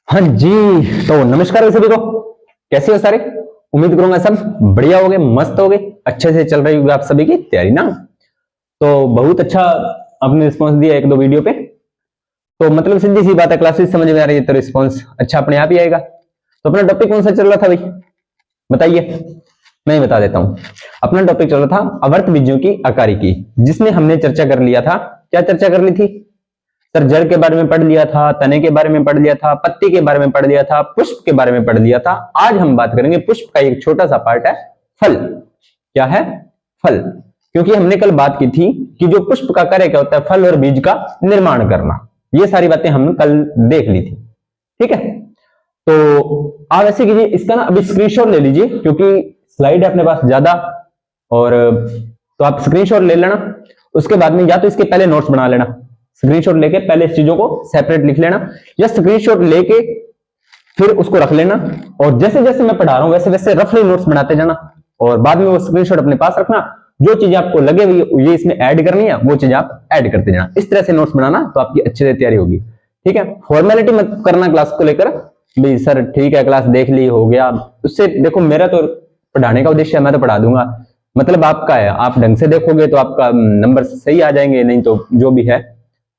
हाँ जी। तो नमस्कार सभी को, कैसे हो सारे। उम्मीद करूंगा सब बढ़िया हो गए, मस्त हो गए, अच्छे से चल रही होगी आप सभी की तैयारी ना। तो बहुत अच्छा आपने रिस्पांस दिया एक दो वीडियो पे, तो मतलब सीधी सी बात है, क्लासेस समझ में आ रही है तो रिस्पांस अच्छा अपने आप ही आएगा। तो अपना टॉपिक कौन सा चल रहा था भाई, बताइए। मैं ही बता देता हूं। अपना टॉपिक चल रहा था आवर्त बीजों की आकारिकी, जिसमें हमने चर्चा कर लिया था। क्या चर्चा कर ली थी सर? जड़ के बारे में पढ़ लिया था, तने के बारे में पढ़ लिया था, पत्ती के बारे में पढ़ लिया था, पुष्प के बारे में पढ़ लिया था। आज हम बात करेंगे पुष्प का एक छोटा सा पार्ट है, फल। क्या है? फल। क्योंकि हमने कल बात की थी कि जो पुष्प का कार्य क्या होता है, फल और बीज का निर्माण करना। ये सारी बातें हम कल देख ली थी, ठीक है। तो आप ऐसे कीजिए, इसका ना अभी स्क्रीनशॉट ले लीजिए, क्योंकि स्लाइड है अपने पास ज्यादा, और तो आप स्क्रीनशॉट ले लेना। उसके बाद में या तो इसके पहले नोट्स बना लेना, स्क्रीनशॉट लेके पहले इस चीजों को सेपरेट लिख लेना, या स्क्रीनशॉट लेके फिर उसको रख लेना, और जैसे जैसे मैं पढ़ा रहा हूं वैसे वैसे रफली नोट्स बनाते जाना, और बाद में वो स्क्रीनशॉट अपने पास रखना। जो चीजें आपको लगे ये इसमें ऐड करनी है, वो चीज आप ऐड करते जाना। इस तरह से नोट्स बनाना, तो आपकी अच्छे से तैयारी होगी, ठीक है। फॉर्मेलिटी मत करना क्लास को लेकर, भाई सर ठीक है क्लास देख ली हो गया। उससे देखो, मेरा तो पढ़ाने का उद्देश्य है, मैं तो पढ़ा दूंगा, मतलब आपका है, आप ढंग से देखोगे तो आपका नंबर सही आ जाएंगे, नहीं तो जो भी है।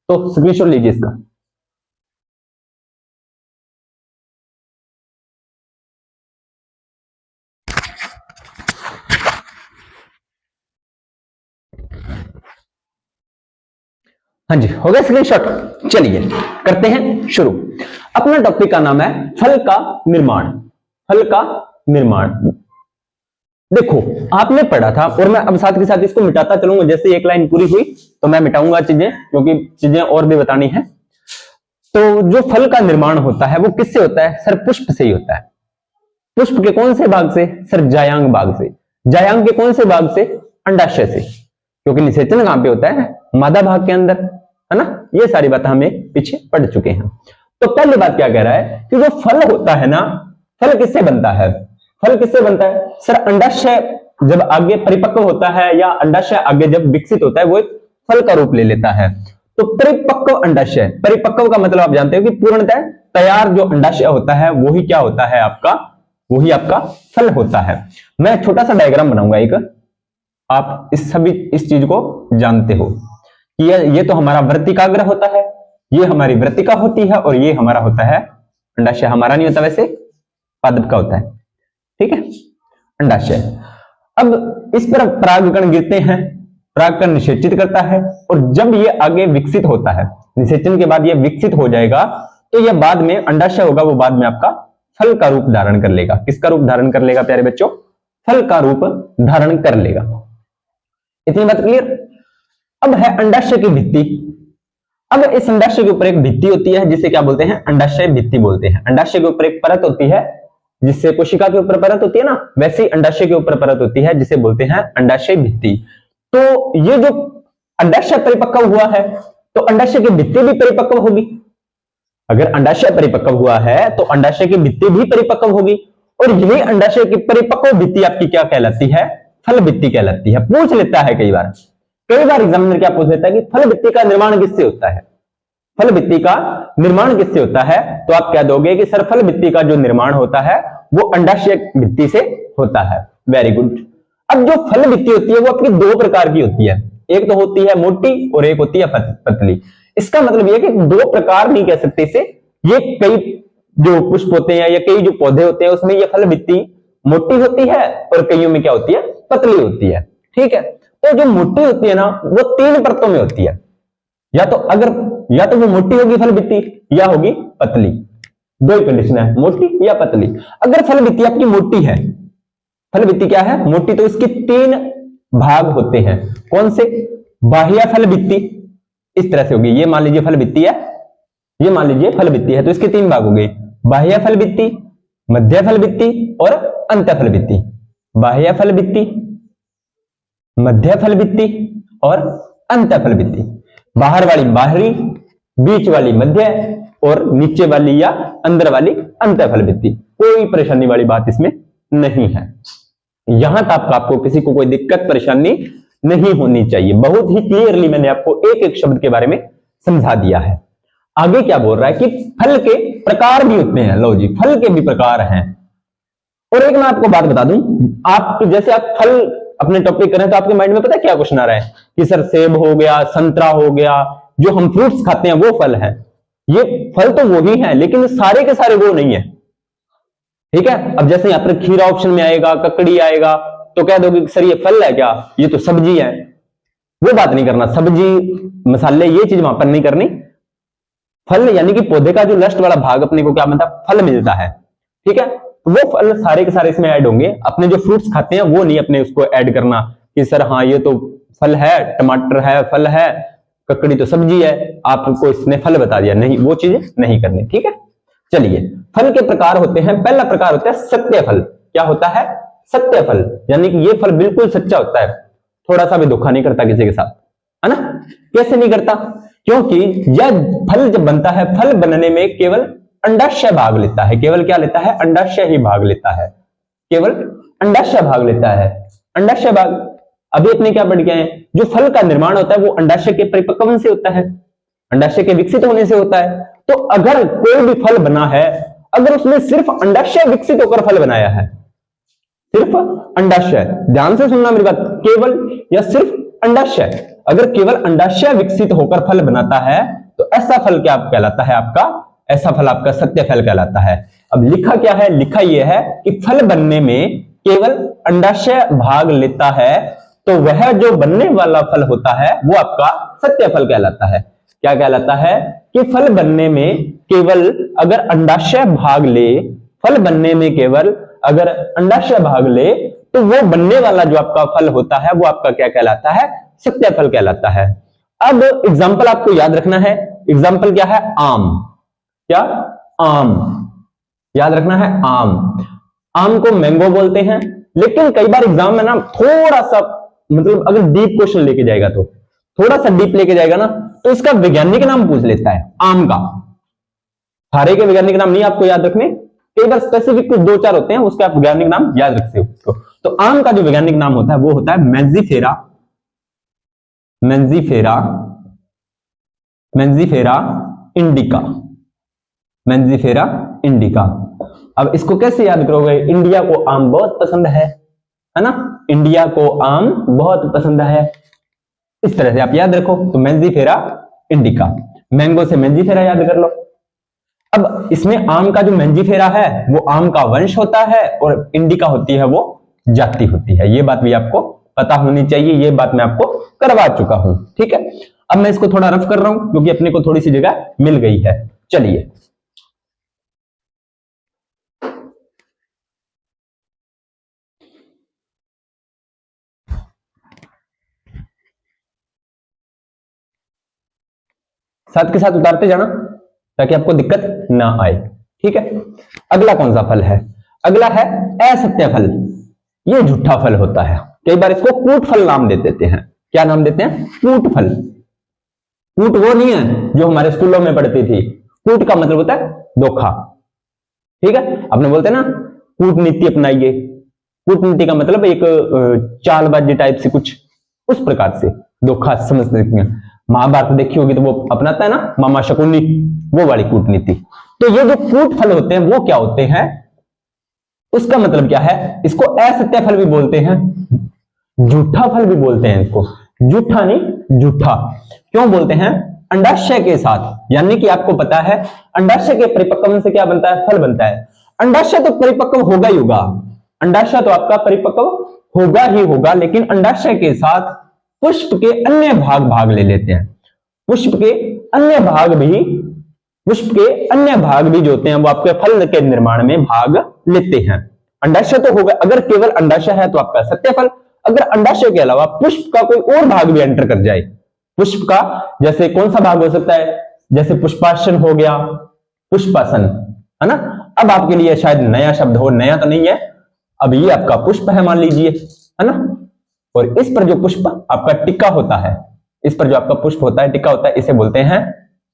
तो स्क्रीनशॉट लीजिए इसका। हाँ जी, हो गया स्क्रीनशॉट। चलिए करते हैं शुरू। अपना टॉपिक का नाम है फल का निर्माण। फल का निर्माण। देखो, आपने पढ़ा था, और मैं अब साथ के साथ इसको मिटाता चलूंगा, जैसे एक लाइन पूरी हुई तो मैं मिटाऊंगा चीजें, क्योंकि चीजें और भी बतानी है। तो जो फल का निर्माण होता है वो किससे होता है सर? पुष्प से ही होता है। पुष्प के कौन से भाग से सर? जायांग भाग से। जायांग के कौन से भाग से? अंडाशय से। क्योंकि निषेचन कहां पे होता है? मादा भाग के अंदर, है ना। ये सारी बात हमें पीछे पढ़ चुके हैं। तो पहली बात क्या कह रहा है कि जो फल होता है ना, फल किससे बनता है? फल किससे बनता है सर? अंडाशय जब आगे परिपक्व होता है, या अंडाशय आगे जब विकसित होता है, वो एक फल का रूप ले लेता है। तो परिपक्व अंडाशय, परिपक्व का मतलब आप जानते हो कि पूर्णतः तैयार जो अंडाशय होता है वही क्या होता है आपका? वही आपका फल होता है। मैं छोटा सा डायग्राम बनाऊंगा एक, आप इस चीज को जानते हो कि ये तो हमारा वृत्तिकाग्र होता है, ये हमारी वृत्तिका होती है, और ये हमारा होता है अंडाशय। हमारा नहीं होता वैसे, पादप का होता है, ठीक है, अंडाशय। अब इस पर परागकण गिरते हैं, परागकण निषेचित करता है, और जब ये आगे विकसित होता है, निषेचन के बाद ये विकसित हो जाएगा, तो ये बाद में अंडाशय होगा, वो बाद में आपका फल का रूप धारण कर लेगा। किसका रूप धारण कर लेगा प्यारे बच्चों? फल का रूप धारण कर लेगा। इतनी बात क्लियर। अब है अंडाशय की भित्ति। अब इस अंडाशय के ऊपर एक भित्ति होती है, जिसे क्या बोलते हैं? अंडाशय भित्ति बोलते हैं। अंडाशय के ऊपर एक परत होती है, जिससे कोशिका के ऊपर परत होती है ना, वैसे ही अंडाशय के ऊपर परत होती है, जिसे बोलते हैं अंडाशय भित्ति। तो ये जो अंडाशय परिपक्व हुआ है, तो अंडाशय की भित्ति भी परिपक्व होगी। अगर अंडाशय परिपक्व हुआ है तो अंडाशय की भित्ति भी परिपक्व होगी, और यही अंडाशय की परिपक्व भित्ति आपकी क्या कहलाती है? फल भित्ति कहलाती है। पूछ लेता है कई बार एग्जामिनर क्या पूछ लेता है कि फल भित्ति का निर्माण किससे होता है? फल भित्ति का निर्माण किससे होता है? तो आप क्या दोगे कि सर फल भित्ति का जो निर्माण होता है वो अंडाशय भित्ति से होता है। Very good. अब जो फल भित्ति होती है वो आपकी दो प्रकार की होती है, एक तो होती है मोटी और एक होती है पतली। इसका मतलब यह कि दो प्रकार नहीं कह सकते इसे, ये कई जो पुष्प होते हैं या कई जो पौधे होते हैं उसमें ये फल भित्ति मोटी होती है, और कईयों में क्या होती है? पतली होती है, ठीक है। तो जो मोटी होती है ना, वो तीन परतों में होती है, या तो वो मोटी होगी फल भित्ति, या होगी पतली। दो ही कंडीशन है, मोटी या पतली। अगर फल भित्ति आपकी मोटी है, फल भित्ति क्या है? मोटी, तो इसके तीन भाग होते हैं। कौन से? बाह्य फल भित्ति, इस तरह से होगी। ये मान लीजिए फल भित्ति है, ये मान लीजिए फल भित्ति है, तो इसके तीन भाग हो गए, बाह्य फल भित्ति, मध्य फल भित्ति और अंत फल भित्ति। बाह्य फल भित्ति, मध्य फल भित्ति और अंत फल भित्ति। बाहर वाली बाहरी, बीच वाली मध्य, और नीचे वाली या अंदर वाली अंत फल भित्ति। कोई परेशानी वाली बात इसमें नहीं है। यहां तक आपको किसी को कोई दिक्कत परेशानी नहीं होनी चाहिए। बहुत ही क्लियरली मैंने आपको एक एक शब्द के बारे में समझा दिया है। आगे क्या बोल रहा है कि फल के प्रकार भी होते हैं। लो जी, फल के भी प्रकार हैं। और एक मैं आपको बात बता दूं, आप जैसे आप फल अपने टॉपिक करें तो आपके माइंड में पता है क्या क्वेश्चन आ रहा है कि सर सेब हो गया, संतरा हो गया, जो हम फ्रूट्स खाते हैं वो फल है। ये फल तो वो ही है, लेकिन सारे के सारे वो नहीं है। ठीक है, अब जैसे यहां पर खीरा ऑप्शन में आएगा, ककड़ी आएगा, तो कह दोगे सर ये फल है क्या, ये तो सब्जी है। वो बात नहीं करना, सब्जी मसाले ये चीज वहां पर नहीं करनी। फल यानी कि पौधे का जो लास्ट वाला भाग अपने को क्या मिलता है, फल मिलता है। ठीक है, तो वो फल सारे के सारे इसमें ऐड होंगे। अपने जो फ्रूट्स खाते हैं वो नहीं अपने उसको ऐड करना कि सर हाँ ये तो फल है, टमाटर है फल है, ककड़ी तो सब्जी है, आपको इसने फल बता दिया, नहीं, वो चीज नहीं करनी। ठीक है, चलिए, फल के प्रकार होते हैं। पहला प्रकार होता है सत्य फल। क्या होता है, सत्य फल, यानी कि ये फल बिल्कुल सच्चा होता है, थोड़ा सा भी धोखा नहीं करता किसी के साथ, है ना। कैसे नहीं करता, क्योंकि यह फल जब बनता है, फल बनने में केवल अंडाशय भाग लेता है। केवल क्या लेता है, अंडाशय ही भाग लेता है, केवल अंडाशय भाग लेता है। अंडाशय भाग, अभी अपने क्या पढ़ गए हैं, जो फल का निर्माण होता है वो अंडाशय के परिपक्वन से होता है, अंडाशय के विकसित होने से होता है। तो अगर कोई भी फल बना है, अगर उसमें सिर्फ अंडाशय विकसित होकर फल बनाया है, सिर्फ अंडाशय, ध्यान से सुनना मेरी बात, केवल या सिर्फ अंडाशय, अगर केवल अंडाशय विकसित होकर फल बनाता है तो ऐसा फल क्या कहलाता है आपका, ऐसा फल आपका सत्य फल कहलाता है। अब लिखा क्या है, लिखा यह है कि फल बनने में केवल अंडाशय भाग लेता है, तो वह जो बनने वाला फल होता है वो आपका सत्य फल कहलाता है। क्या कहलाता है कि फल बनने में केवल अगर अंडाशय भाग ले, फल बनने में केवल अगर अंडाशय भाग ले, तो वो बनने वाला जो आपका फल होता है वो आपका क्या कहलाता है, सत्य फल कहलाता है। अब एग्जाम्पल आपको याद रखना है, एग्जाम्पल क्या है, आम। क्या, आम, याद रखना है, आम। आम को मैंगो बोलते हैं, लेकिन कई बार एग्जाम में ना थोड़ा सा मतलब अगर डीप क्वेश्चन लेके जाएगा, तो थोड़ा सा डीप लेके जाएगा ना, तो इसका वैज्ञानिक नाम पूछ लेता है आम का। सारे के वैज्ञानिक नाम नहीं आपको याद रखने, कई बार स्पेसिफिक कुछ दो चार होते हैं, उसका आप वैज्ञानिक नाम याद रख सकते हो। तो आम का जो वैज्ञानिक नाम होता है वो होता है Mangifera, Mangifera, Mangifera indica, Mangifera indica. अब इसको कैसे याद करोगे, इंडिया को आम बहुत पसंद है ना, इंडिया को आम बहुत पसंद है, इस तरह से आप याद रखो। तो मेंजीफेरा इंडिका, मैंगो से मेंजीफेरा याद कर लो। अब इसमें आम का जो मेंजीफेरा है वो आम का वंश होता है, और इंडिका होती है वो जाति होती है। ये बात भी आपको पता होनी चाहिए, ये बात मैं आपको करवा चुका हूं। ठीक है, अब मैं इसको थोड़ा रफ कर रहा हूं क्योंकि अपने को थोड़ी सी जगह मिल गई है। चलिए, साथ के साथ उतारते जाना ताकि आपको दिक्कत ना आए। ठीक है, अगला कौन सा फल है, अगला है असत्य फल। ये झूठा फल होता है, कई बार इसको कूट फल नाम दे देते हैं। क्या नाम देते हैं, कूट फल। कूट वो नहीं है जो हमारे स्कूलों में पढ़ती थी, कूट का मतलब होता है धोखा। ठीक है, आपने बोलते हैं ना कूटनीति अपनाइए, कूटनीति का मतलब एक चालबाजी टाइप से कुछ उस प्रकार से धोखा समझ सकते हैं। महाभारत देखी होगी तो वो अपनाता है ना मामा शकुनी, वो वाली कूटनीति। तो ये जो कूट फल होते हैं वो क्या होते हैं, उसका मतलब क्या है, इसको असत्य फल भी बोलते हैं, झूठा फल भी बोलते हैं इसको, झूठा नहीं झूठा। क्यों बोलते हैं, अंडाशय के साथ, यानी कि आपको पता है अंडाशय के परिपक्व से क्या बनता है, फल बनता है। अंडाशय तो परिपक्व होगा ही होगा, अंडाशय तो आपका परिपक्व होगा ही होगा, लेकिन अंडाशय के साथ पुष्प के अन्य भाग ले लेते हैं। पुष्प के अन्य भाग भी, पुष्प के अन्य भाग भी जो होते हैं वो आपके फल के निर्माण में भाग लेते हैं। अंडाशय तो होगा, अगर केवल अंडाशय है तो आपका सत्य फल, अगर अंडाशय के अलावा पुष्प का कोई और भाग भी एंटर कर जाए, पुष्प का जैसे कौन सा भाग हो सकता है, जैसे पुष्पासन हो गया, पुष्पासन, है ना। अब आपके लिए शायद नया शब्द हो, नया तो नहीं है, अब ये आपका पुष्प है मान लीजिए, है ना, और इस पर जो पुष्प आपका टिक्का होता है, इस पर जो आपका पुष्प होता है, टिक्का होता है, इसे बोलते हैं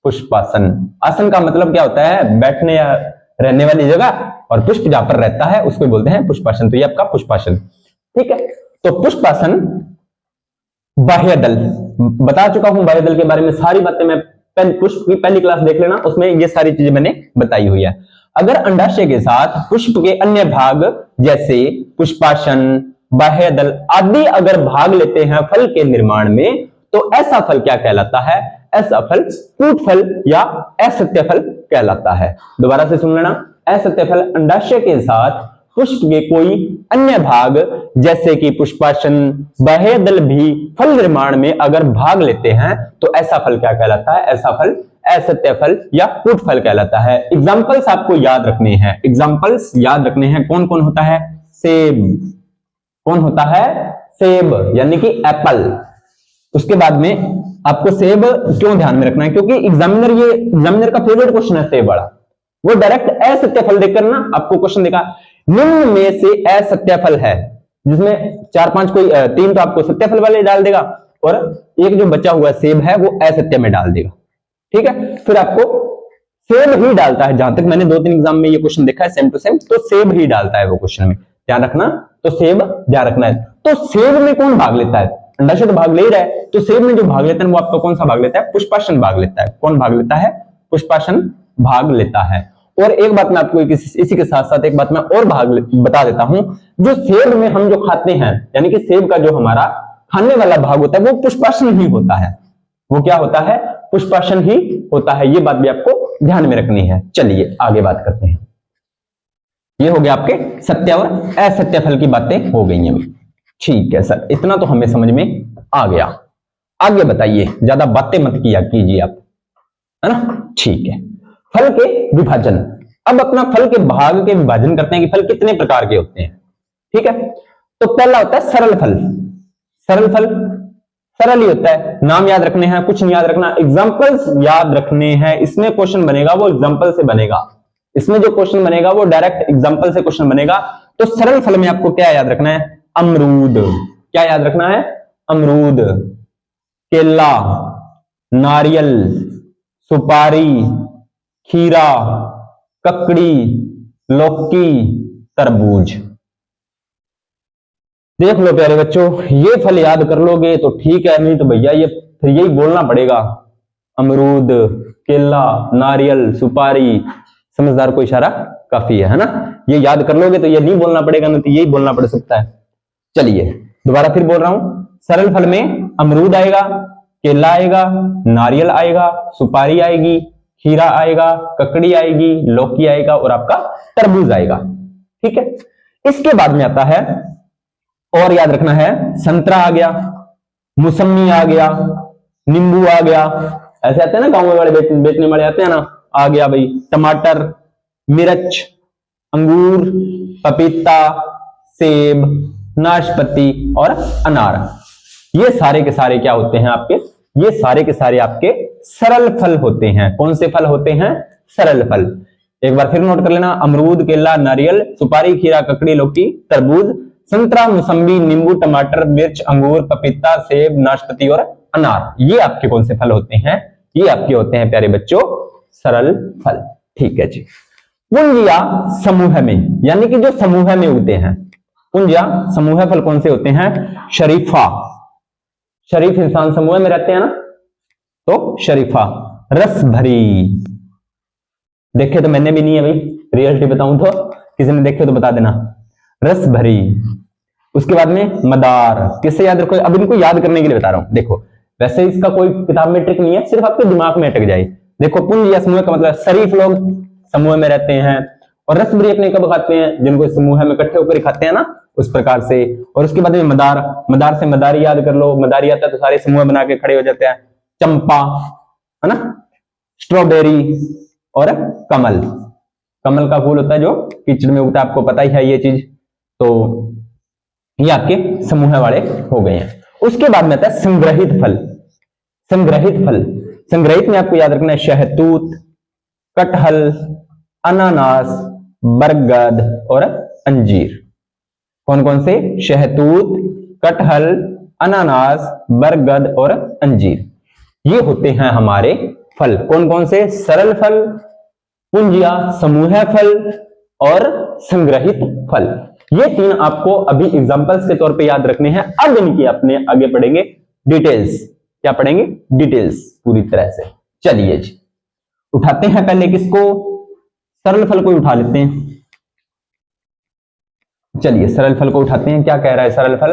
पुष्पासन। आसन का मतलब क्या होता है, बैठने या रहने वाली जगह, और पुष्प जहां पर रहता है उसको बोलते हैं पुष्पासन। तो ये आपका पुष्पासन। ठीक है, तो पुष्पासन, बाह्य दल बता चुका हूं, बाह्य दल के बारे में सारी बातें मैं पुष्प की पहली क्लास देख लेना, उसमें ये सारी चीजें मैंने बताई हुई है। अगर अंडाशय के साथ पुष्प के अन्य भाग जैसे पुष्पासन, बाह्यदल आदि अगर भाग लेते हैं फल के निर्माण में, तो ऐसा फल क्या कहलाता है? ऐसा फल कूट फल या असत्य फल कहलाता है। दोबारा से सुन लेना, असत्य फल अंडाशय के साथ पुष्प के कोई अन्य भाग जैसे कि पुष्पासन, बाह्यदल भी फल निर्माण में अगर भाग लेते हैं तो ऐसा फल क्या कहलाता है? ऐसा फल असत्य फल या कूट फल कहलाता है। एग्जांपल्स आपको याद रखने हैं, एग्जांपल्स याद रखने हैं। कौन कौन होता है? सेब। कौन होता है? सेब यानी कि एप्पल। उसके बाद में आपको सेब क्यों ध्यान में रखना है? क्योंकि एग्जामिनर का फेवरेट क्वेश्चन है सेब वाला। वो डायरेक्ट असत्य फल देखकर ना आपको क्वेश्चन देगा, निम्न में से असत्य फल है, जिसमें 4-5 कोई 3 तो आपको सत्य फल वाले डाल देगा और एक जो बचा हुआ सेब है वो असत्य में डाल देगा। ठीक है, फिर आपको सेब ही डालता है, जहां तक मैंने 2-3 एग्जाम में ये क्वेश्चन देखा है सेम टू सेम, तो सेब ही डालता है वो क्वेश्चन में। ध्यान रखना, तो सेब ध्यान रखना है। तो सेब में कौन भाग लेता है? अंडाशय तो भाग ले ही रहा है, तो सेब में जो भाग लेता है वो आपका कौन सा भाग लेता है? पुष्पासन भाग लेता है। कौन भाग लेता है? पुष्पासन भाग लेता है। और एक बात मैं आपको इसी के साथ साथ एक बात मैं और बता देता हूं, जो सेब में हम जो खाते हैं, यानी कि सेब का जो हमारा खाने वाला भाग होता है वो पुष्पासन ही होता है। वो क्या होता है? पुष्पासन ही होता है। ये बात भी आपको ध्यान में रखनी है। चलिए आगे बात करते हैं। ये हो गया आपके सत्य और असत्य फल की बातें हो गई हैं। ठीक है सर, इतना तो हमें समझ में आ गया। आगे बताइए, ज्यादा बातें मत किया कीजिए आप, है ना? ठीक है, फल के विभाजन। अब अपना फल के भाग के विभाजन करते हैं कि फल कितने प्रकार के होते हैं। ठीक है, तो पहला होता है सरल फल। सरल फल सरल ही होता है, नाम याद रखने हैं, कुछ नहीं याद रखना, एग्जांपल्स याद रखने हैं। इसमें क्वेश्चन बनेगा वो एग्जांपल से बनेगा, इसमें जो क्वेश्चन बनेगा वो डायरेक्ट एग्जांपल से क्वेश्चन बनेगा। तो सरल फल में आपको क्या याद रखना है? अमरूद। क्या याद रखना है? अमरूद, केला, नारियल, सुपारी, खीरा, ककड़ी, लौकी, तरबूज। देख लो प्यारे बच्चों, ये फल याद कर लोगे तो ठीक है, नहीं तो भैया ये फिर यही बोलना पड़ेगा, अमरूद, केला, नारियल, सुपारी। समझदार को इशारा काफी है ना? ये याद कर लोगे तो ये नहीं बोलना पड़ेगा, नहीं तो यही बोलना पड़ सकता है। चलिए दोबारा फिर बोल रहा हूं, सरल फल में अमरूद आएगा, केला आएगा, नारियल आएगा, सुपारी आएगी, खीरा आएगा, ककड़ी आएगी, लौकी आएगा और आपका तरबूज आएगा। ठीक है, इसके बाद में आता है, और याद रखना है, संतरा आ गया, मौसमी आ गया, नींबू आ गया। ऐसे आते हैं ना गांव में वाले बेचने वाले आते हैं ना, आ गया भाई टमाटर, मिर्च, अंगूर, पपीता, सेब, नाशपाती और अनार। ये सारे के सारे क्या होते हैं आपके? ये सारे के सारे आपके सरल फल होते हैं। कौन से फल होते हैं? सरल फल। एक बार फिर नोट कर लेना, अमरूद, केला, नारियल, सुपारी, खीरा, ककड़ी, लौकी, तरबूज, संतरा, मौसम्बी, नींबू, टमाटर, मिर्च, अंगूर, पपीता, सेब, नाशपाती और अनार। ये आपके कौन से फल होते हैं? ये आपके होते हैं प्यारे बच्चों सरल फल। ठीक है जी। पुंजिया समूह में, यानी कि जो समूह में उगते हैं, पुंजिया समूह फल कौन से होते हैं? शरीफा। शरीफ इंसान समूह में रहते हैं ना, तो शरीफा। रस भरी, देखे तो मैंने भी नहीं है भाई, रियलिटी बताऊं तो, किसी ने देखे तो बता देना। रस भरी। उसके बाद में मदार। किससे याद रखो? अब इनको याद करने के लिए बता रहा हूं। देखो वैसे इसका कोई किताब में ट्रिक नहीं है, सिर्फ आपके दिमाग में अटक जाए। देखो पुंज या समूह का मतलब शरीफ लोग समूह में रहते हैं, और रस भरी अपने कब खाते हैं? जिनको समूह में इकट्ठे होकर खाते हैं ना, उस प्रकार से। और उसके बाद में मदार। मदार से मदारी याद कर लो, मदारी आता है तो सारे समूह बना के खड़े हो जाते हैं। चंपा, है ना, स्ट्रॉबेरी और कमल। कमल का फूल होता है जो कीचड़ में उगता है, आपको पता ही है ये चीज। तो ये आपके समूह वाले हो गए हैं। उसके बाद में आता है संग्रहित फल। संग्रहित फल, संग्रहित में आपको याद रखना है शहतूत, कटहल, अनानास, बरगद और अंजीर। कौन कौन से? शहतूत, कटहल, अनानास, बरगद और अंजीर। ये होते हैं हमारे फल। कौन कौन से? सरल फल, पुंजिया, समूह फल और संग्रहित फल। ये 3 आपको अभी एग्जांपल्स के तौर पे याद रखने हैं। अब इनकी अपने आगे पढ़ेंगे डिटेल्स। क्या पढ़ेंगे? डिटेल्स पूरी तरह से। चलिए जी, उठाते हैं पहले किसको, सरल फल को उठा लेते हैं। चलिए सरल फल को उठाते हैं। क्या कह रहा है सरल फल,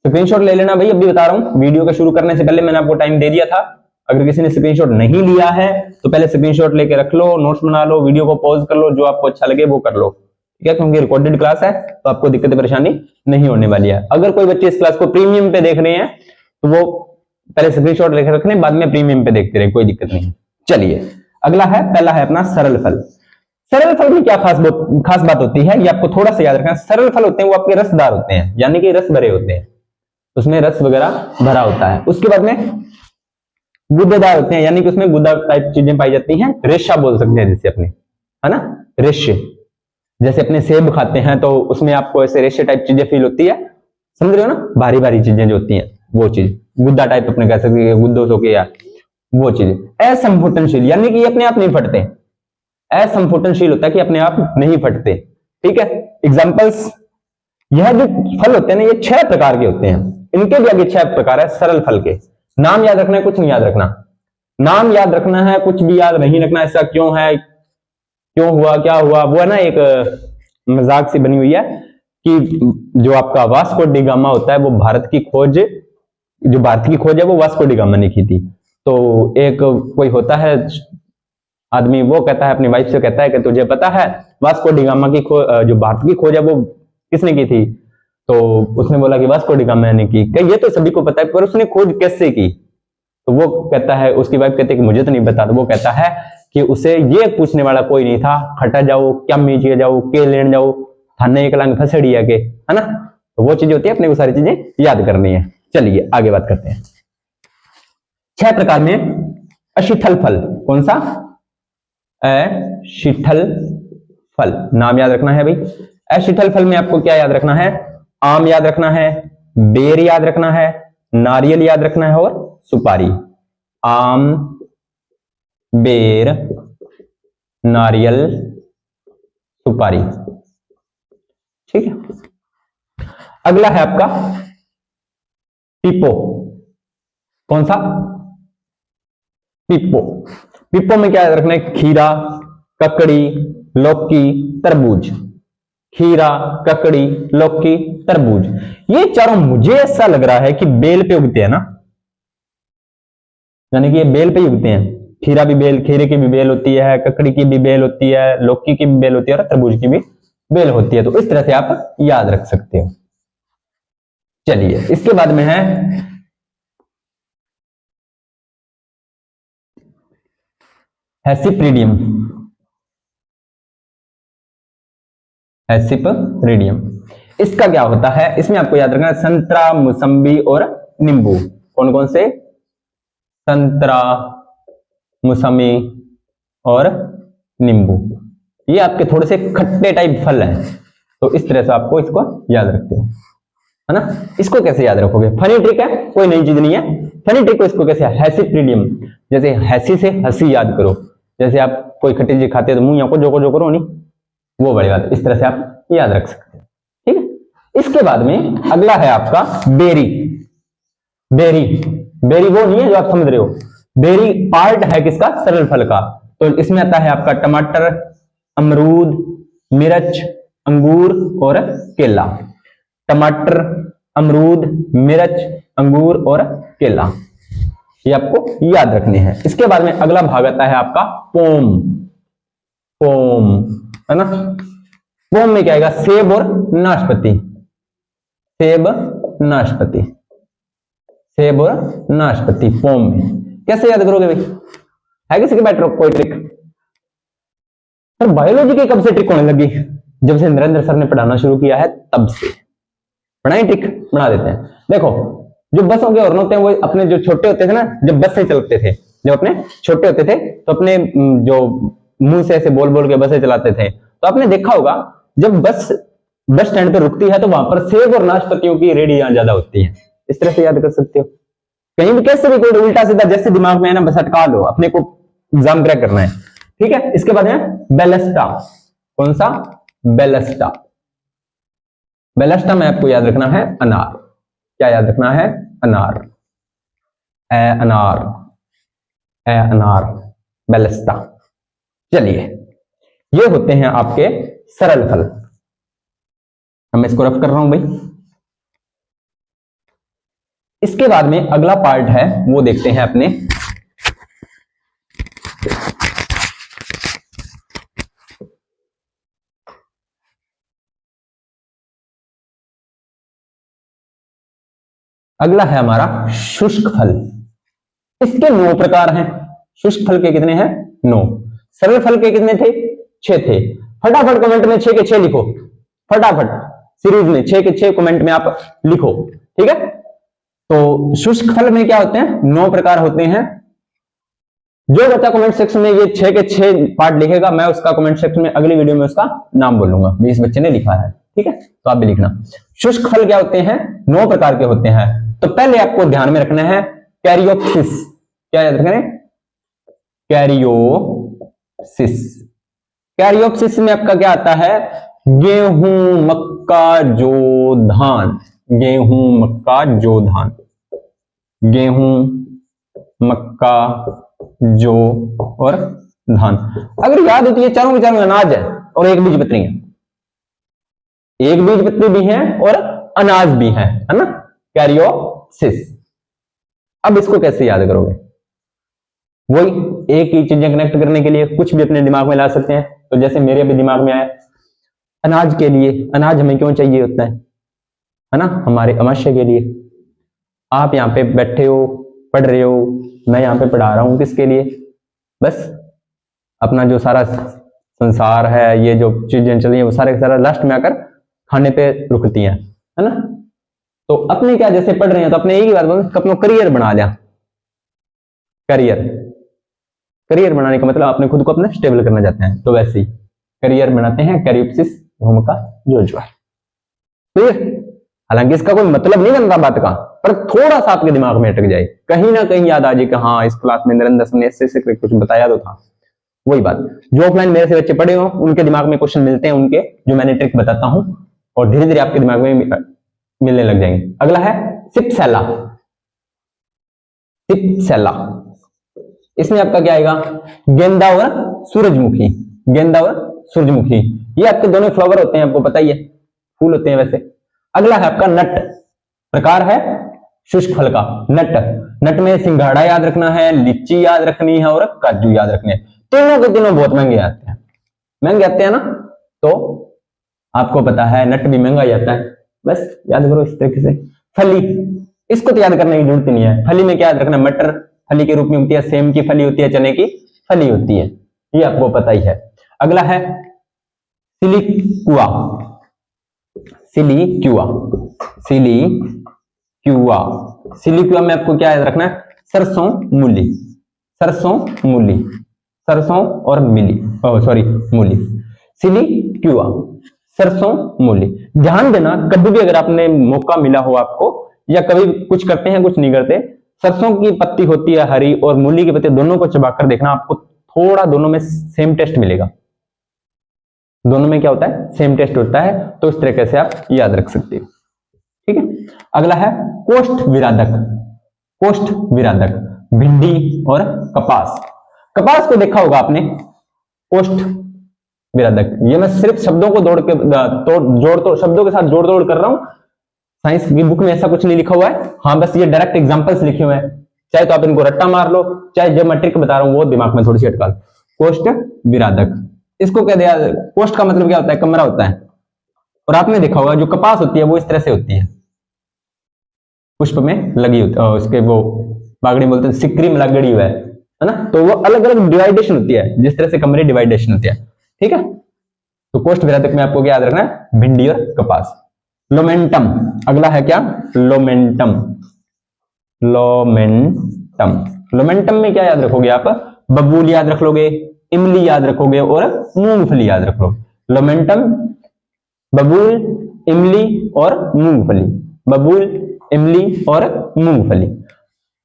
स्क्रीनशॉट ले लेना भाई, अभी बता रहा हूं, वीडियो का शुरू करने से पहले मैंने आपको टाइम दे दिया था। अगर किसी ने स्क्रीनशॉट नहीं लिया है तो पहले स्क्रीनशॉट लेके रख लो, नोट्स बना लो, वीडियो को पॉज कर लो, जो आपको अच्छा लगे वो कर लो, ठीक है, क्योंकि रिकॉर्डेड क्लास है तो आपको दिक्कत परेशानी नहीं होने वाली है। अगर कोई बच्चे इस क्लास को प्रीमियम पे देख रहे हैं तो वो पहले स्क्रीनशॉट लेकर रख लें, बाद में प्रीमियम पे देखते रहे, कोई दिक्कत नहीं। चलिए अगला है, पहला है अपना सरल फल। सरल फल में क्या खास बात होती है, ये आपको थोड़ा सा याद रखना। सरल फल होते हैं वो आपके रसदार होते हैं, यानी कि रस भरे होते हैं, उसमें रस वगैरह भरा होता है। उसके बाद में गुद्देदार होते हैं, यानी कि उसमें गुद्दा टाइप चीजें पाई जाती हैं, रेशा बोल सकते हैं जैसे अपने, है ना, रेशे। जैसे अपने सेब खाते हैं तो उसमें आपको ऐसे रेशे टाइप चीजें फील होती है, समझ रहे हो ना, भारी भारी चीजें जो होती हैं वो चीज गुद्दा टाइप अपने कह सकते हैं, गुद्दों हो गया वो चीज। असंफुटनशील यानी कि अपने आप नहीं फटते, असंफुटनशील होता है कि अपने आप नहीं फटते, ठीक है। एग्जांपल्स, यह जो फल होते हैं ना ये 6 प्रकार के होते हैं, इनके भी आगे 6 प्रकार है सरल फल के। नाम याद रखना है, कुछ नहीं याद रखना, नाम याद रखना है, कुछ भी याद नहीं रखना, ऐसा क्यों है, क्यों हुआ, क्या हुआ, वो है ना एक मजाक सी बनी हुई है कि जो आपका वास्को डी गामा होता है वो भारत की खोज, जो भारत की खोज है वो वास्को डी गामा ने की थी। तो एक कोई होता है आदमी, वो कहता है अपनी वाइफ से, कहता है कि तुझे पता है वास्को डी गामा की जो भारत की खोज है वो किसने की थी। तो उसने बोला कि वास्को डी गामा ने की। ये तो सभी को पता है, पर उसने खोज कैसे की। तो वो कहता है, उसकी वाइफ कहती है कि मुझे तो नहीं पता। तो वो कहता है कि उसे ये पूछने वाला कोई नहीं था, खटा जाओ, क्या मीजिए जाओ, के लेन जाओ, थाने एक लांग फसड़ी है के, है ना। तो वो चीजें होती है, अपने को सारी चीजें याद करनी है। चलिए आगे बात करते हैं। 6 प्रकार में अशिथल फल, कौन सा, अशिथल फल, नाम याद रखना है भाई। अशिथल फल में आपको क्या याद रखना है, आम याद रखना है, बेर याद रखना है, नारियल याद रखना है और सुपारी। आम, बेर, नारियल, सुपारी, ठीक है। अगला है आपका पीपो, कौन सा, पीपो। पीपो में क्या याद रखना है, खीरा, ककड़ी, लौकी, तरबूज। खीरा, ककड़ी, लौकी, तरबूज, ये चारों मुझे ऐसा लग रहा है कि बेल पे उगते हैं ना, यानी कि ये बेल पे ही उगते हैं। खीरा भी बेल, खीरे की भी बेल होती है, ककड़ी की भी बेल होती है, लौकी की भी बेल होती है और तरबूज की भी बेल होती है। तो इस तरह से आप याद रख सकते हो। चलिए इसके बाद में है हैसिप्रिडियम। हैसिप्रिडियम, इसका क्या होता है, इसमें आपको याद रखना है संतरा, मौसम्बी और नींबू। कौन कौन से, संतरा, मौसमी और नींबू, ये आपके थोड़े से खट्टे टाइप फल हैं। तो इस तरह से आपको इसको याद रखते हो, है ना। इसको कैसे याद रखोगे, फनी ट्रिक है, कोई नई चीज नहीं है। फनी ट्रिक को इसको कैसे, हैसिप्रिडियम, जैसे हैसी से हंसी याद करो, जैसे आप कोई खट्टी चीज खाते हो तो मुंह को जो करो नहीं, वो बड़ी बात, इस तरह से आप याद रख सकते हो, ठीक है। इसके बाद में अगला है आपका बेरी। बेरी, बेरी वो नहीं है जो आप समझ रहे हो, बेरी पार्ट है किसका, सरल फल का। तो इसमें आता है आपका टमाटर, अमरूद, मिर्च, अंगूर और केला। टमाटर, अमरूद, मिर्च, अंगूर और केला, ये आपको याद रखने हैं। इसके बाद में अगला भाग आता है आपका पोम। पोम, है ना। पोम में क्या आएगा, सेब और नाशपाती। सेब, नाशपाती, सेब और नाशपाती पोम में। कैसे याद करोगे भाई, है किसी के बैठ कोई ट्रिक। सर बायोलॉजी की कब से ट्रिक होने लगी, जब से नरेंद्र सर ने पढ़ाना शुरू किया है तब से। बनाई ट्रिक, बना देते हैं। देखो जो बसों के हॉर्न होते हैं वो अपने जो छोटे होते थे ना, जब बस से चलते थे, जब अपने छोटे होते थे तो अपने जो मुंह से ऐसे बोल बोल के बसें चलाते थे। तो आपने देखा होगा जब बस स्टैंड पे रुकती है तो वहां पर सेब और नाशपातियों की रेडियां ज्यादा होती है। इस तरह से याद कर सकते हो, कहीं भी कैसे भी कोई उल्टा सीधा जैसे दिमाग में है ना बस अटका लो, अपने को एग्जाम क्रैक करना है, ठीक है। इसके बाद में बेलेस्टा, कौन सा, बेलेस्टा। बेलेस्टा में आपको याद रखना है अनार। क्या याद रखना है, अनार, अनार। अनार, बेलस्ता। चलिए, ये होते हैं आपके सरल फल। मैं इसको रफ कर रहा हूं भाई। इसके बाद में अगला पार्ट है, वो देखते हैं अपने अगला है हमारा शुष्क फल। इसके 9 प्रकार हैं। शुष्क फल के कितने हैं? 9। सरल फल के कितने थे? 6 थे। फटाफट कमेंट में 6 के 6 लिखो, फटाफट सीरीज में 6 के 6 कमेंट में आप लिखो, ठीक है। तो शुष्क फल में क्या होते हैं? 9 प्रकार होते हैं। जो बच्चा कमेंट सेक्शन में ये 6 के 6 पार्ट लिखेगा, मैं उसका कमेंट सेक्शन में अगली वीडियो में उसका नाम बोलूंगा, इस बच्चे ने लिखा है, ठीक है। तो आप भी लिखना। शुष्क फल क्या होते हैं? 9 प्रकार के होते हैं। तो पहले आपको ध्यान में रखना है कैरियोप्सिस। क्या याद रखना है? कैरियोप्सिस। कैरियोप्सिस में आपका क्या आता है? गेहूं, मक्का, जौ, धान। गेहूं, मक्का, जौ, धान। गेहूं, मक्का, जौ और धान। अगर याद होती है, चारों के चारों अनाज है और एक बीज पत्री है। एक बीज पत्री भी है और अनाज भी है ना, कैरियोप्सिस। अब इसको कैसे याद करोगे? वही एक ही चीजें कनेक्ट करने के लिए कुछ भी अपने दिमाग में ला सकते हैं। तो जैसे मेरे भी दिमाग में आया, अनाज के लिए, अनाज हमें क्यों चाहिए होता है ना, हमारे आमाशय के लिए। आप यहाँ पे बैठे हो, पढ़ रहे हो, मैं यहाँ पे पढ़ा रहा हूं, किसके लिए? बस अपना जो सारा संसार है, ये जो चीजें चल रही है, वो सारे सारा लास्ट में आकर खाने पे रुकती हैं, है ना। तो अपने क्या, जैसे पढ़ रहे हैं तो अपने एक ही बात बोल, अपना करियर बना लिया। करियर बनाने का मतलब आपने खुद को अपने स्टेबल करना चाहते हैं, तो वैसे ही करियर बनाते हैं। कैरियोप्सिस, गेहूं का जो ज्वार। क्लियर? हालांकि इसका कोई मतलब नहीं बनता बात का, पर थोड़ा सा आपके दिमाग में अटक जाए, कहीं ना कहीं याद आ जाए कि हाँ, इस क्लास में नरेंद्र सर ने ऐसे कुछ बताया तो था। वही बात जो ऑफलाइन मेरे से बच्चे पढ़े हो, उनके दिमाग में क्वेश्चन मिलते हैं, उनके जो मैंने ट्रिक बताता हूं, और धीरे धीरे आपके दिमाग में मिलने लग जाएंगे। अगला है सिप्सेला। सिप्सेला, इसमें आपका क्या आएगा? गेंदा और सूरजमुखी। गेंदा और सूरजमुखी, ये आपके दोनों फ्लावर होते हैं, आपको पता ही है, फूल होते हैं वैसे। अगला है आपका नट। प्रकार है शुष्क फल का नट। नट में सिंघाड़ा याद रखना है, लीची याद रखनी है और काजू याद रखने हैं। तीनों के तीनों बहुत महंगे आते हैं, महंगे आते हैं ना। तो आपको पता है नट भी महंगा ही आता है, बस याद करो इस तरीके से। फली, इसको तो याद करने की जरूरत नहीं है। फली में क्या याद रखना? मटर फली के रूप में होती है, सेम की फली होती है, चने की फली होती है, ये आपको पता ही है। अगला है सिलिक्युआ। सिलिक्युआ, सिलिक्युआ। सिलिक्युआ में आपको क्या याद रखना है? सरसों, मूली। सरसों, मूली, सरसों और मिली, सॉरी मूली। सिलिक्युआ, सरसों, मूली। ध्यान देना, कभी भी अगर आपने मौका मिला हो आपको, या कभी कुछ करते हैं कुछ नहीं करते, सरसों की पत्ती होती है हरी और मूली की पत्ती, दोनों को चबाकर देखना, आपको थोड़ा दोनों में सेम टेस्ट मिलेगा। दोनों में क्या होता है? सेम टेस्ट होता है। तो इस तरीके से आप याद रख सकते हो, ठीक है। अगला है कोष्ठ विराधक। कोष्ठ विराधक, भिंडी और कपास। कपास को देखा होगा आपने, कोष्ठ विराधक। ये मैं सिर्फ शब्दों को शब्दों के साथ जोड़ तोड़ कर रहा हूं। साइंस की बुक में ऐसा कुछ नहीं लिखा हुआ है, हाँ बस ये डायरेक्ट एग्जांपल्स लिखे हुए हैं। चाहे तो आप इनको रट्टा मार लो, चाहे जब मैं ट्रिक बता रहा हूं वो दिमाग में थोड़ी सी अटका लो। कोष्ठ विराधक, इसको क्या दिया? कोष्ठ का मतलब क्या होता है? कमरा होता है। और आपने देखा होगा जो कपास होती है वो इस तरह से होती है, पुष्प में लगी होती है, उसके वो बागड़ी बोलते हैं, सिकरी में लगड़ी हुआ है ना। तो वो अलग अलग डिवाइडेशन होती है, जिस तरह से कमरे डिवाइडेशन होती है, ठीक है। तो कोष्ठ विराधक में आपको क्या याद रखना है? भिंडी और कपास। लोमेंटम, अगला है क्या? लोमेंटम। लोमेंटम, लोमेंटम में क्या याद रखोगे आप? बबूल याद रख लोगे, इमली याद रखोगे और मूंगफली याद रख लो। लोमेंटम, बबूल, इमली और मूंगफली। बबूल, इमली और मूंगफली,